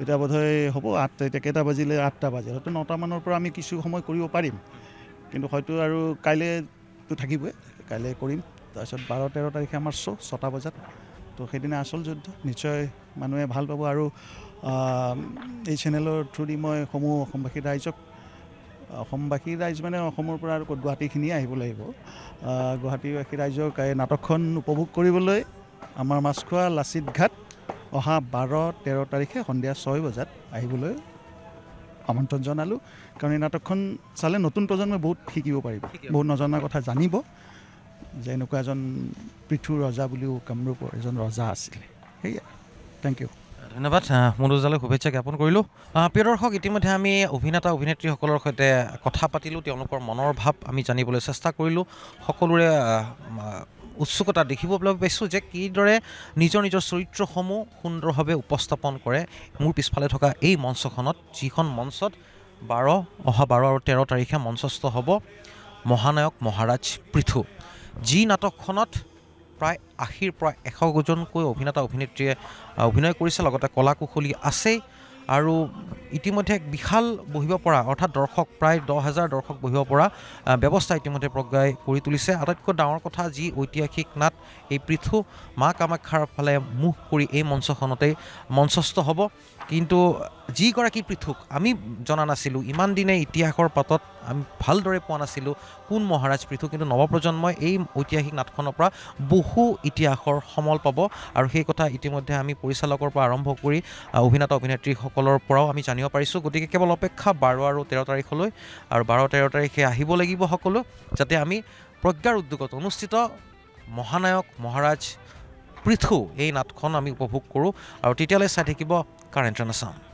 এতিয়া বোধহয় হ'ব 8, এতিয়া কেইটা বাজিলে? 8টা বাজে, হয়তো 9টা মানৰ পৰা আমি কিছু সময় কৰিব পাৰিম, কিন্তু হয়তো আৰু কাইলৈতো থাকিবই, কাইলৈ কৰিম। তাৰপিছত 12-13 তাৰিখে আমাৰ 6টা বজাত, তো সেইদিনা আচল যুদ্ধ। নিশ্চয় মানুহে ভাল পাব। আৰু এই চেনেলৰ থ্ৰুদি মই অসমবাসী ৰাইজ মানে অসমৰ পৰা আৰু গুৱাহাটীখিনিয়ে আহিব লাগিব। গুৱাহাটীবাসী ৰাইজক এই নাটকখন উপভোগ কৰিবলৈ আমাৰ মাছখোৱা লাচিত ঘাট অহা 12-13 তাৰিখে সন্ধিয়া 6 বজাত আহিবলৈ আমন্ত্ৰণ জনালোঁ কাৰণ এই নাটকখন চালে নতুন প্ৰজন্মই বহুত শিকিব পাৰিব বহুত নজনা কথা জানিব যে এনেকুৱা এজন পৃথু ৰজা বুলিও কামৰূপৰ এজন ৰজা আছিলে সেয়া থেংক ইউ ধন্যবাদ মনোজালৈ শুভেচ্ছা জ্ঞাপন কৰিলোঁ প্ৰিয় দৰ্শক ইতিমধ্যে আমি অভিনেতা অভিনেত্ৰীসকলৰ সৈতে কথা পাতিলোঁ তেওঁলোকৰ মনৰ ভাৱ আমি জানিবলৈ চেষ্টা কৰিলোঁ সকলোৰে উৎসুকতা দেখিবলৈ পাইছোঁ যে কিদৰে নিজৰ চৰিত্ৰসমূহ সুন্দৰভাৱে উপস্থাপন কৰে মোৰ পিছফালে থকা এই মঞ্চখনত যিখন মঞ্চত 12 আৰু 13 তাৰিখে মঞ্চস্থ হ'ব মহানায়ক মহাৰাজ পৃথু যি নাটকখনত প্ৰায় 80ৰ পৰা 100জনকৈ অভিনেতা অভিনেত্ৰীয়ে অভিনয় কৰিছে লগতে কলা কুশলী আছেই আৰু ইতিমধ্যে এক বিশাল বহিব পৰা অৰ্থাৎ দৰ্শক প্ৰায় 10,000 দৰ্শক বহিব পৰা ব্যৱস্থা ইতিমধ্যে প্ৰজ্ঞাই কৰি তুলিছে আটাইতকৈ ডাঙৰ কথা যি ঐতিহাসিক নাট এই পৃথু মা কামাখ্যাৰ ফালে মুখ কৰি এই মঞ্চখনতেই মঞ্চস্থ হ'ব কিন্তু যিগৰাকী পৃথুক আমি জনা নাছিলোঁ ইমান দিনে ইতিহাসৰ পাতত আমি ভালদৰে পোৱা নাছিলোঁ কোন মহাৰাজ পৃথু কিন্তু নৱপ্ৰজন্মই এই ঐতিহাসিক নাটখনৰ পৰা বহু ইতিহাসৰ সমল পাব আৰু সেই কথা ইতিমধ্যে আমি পৰিচালকৰ পৰা আৰম্ভ কৰি অভিনেতা অভিনেত্ৰীসকলৰ পৰাও আমি জানিব পাৰিছোঁ গতিকে কেৱল অপেক্ষা 12 আৰু 13 তাৰিখলৈ আৰু 12-13 তাৰিখে আহিব লাগিব সকলো যাতে আমি প্ৰজ্ঞাৰ উদ্যোগত অনুষ্ঠিত মহানায়ক মহাৰাজ পৃথু এই নাটখন আমি উপভোগ কৰোঁ আৰু তেতিয়ালৈ চাই থাকিব কাৰেণ্ট আছাম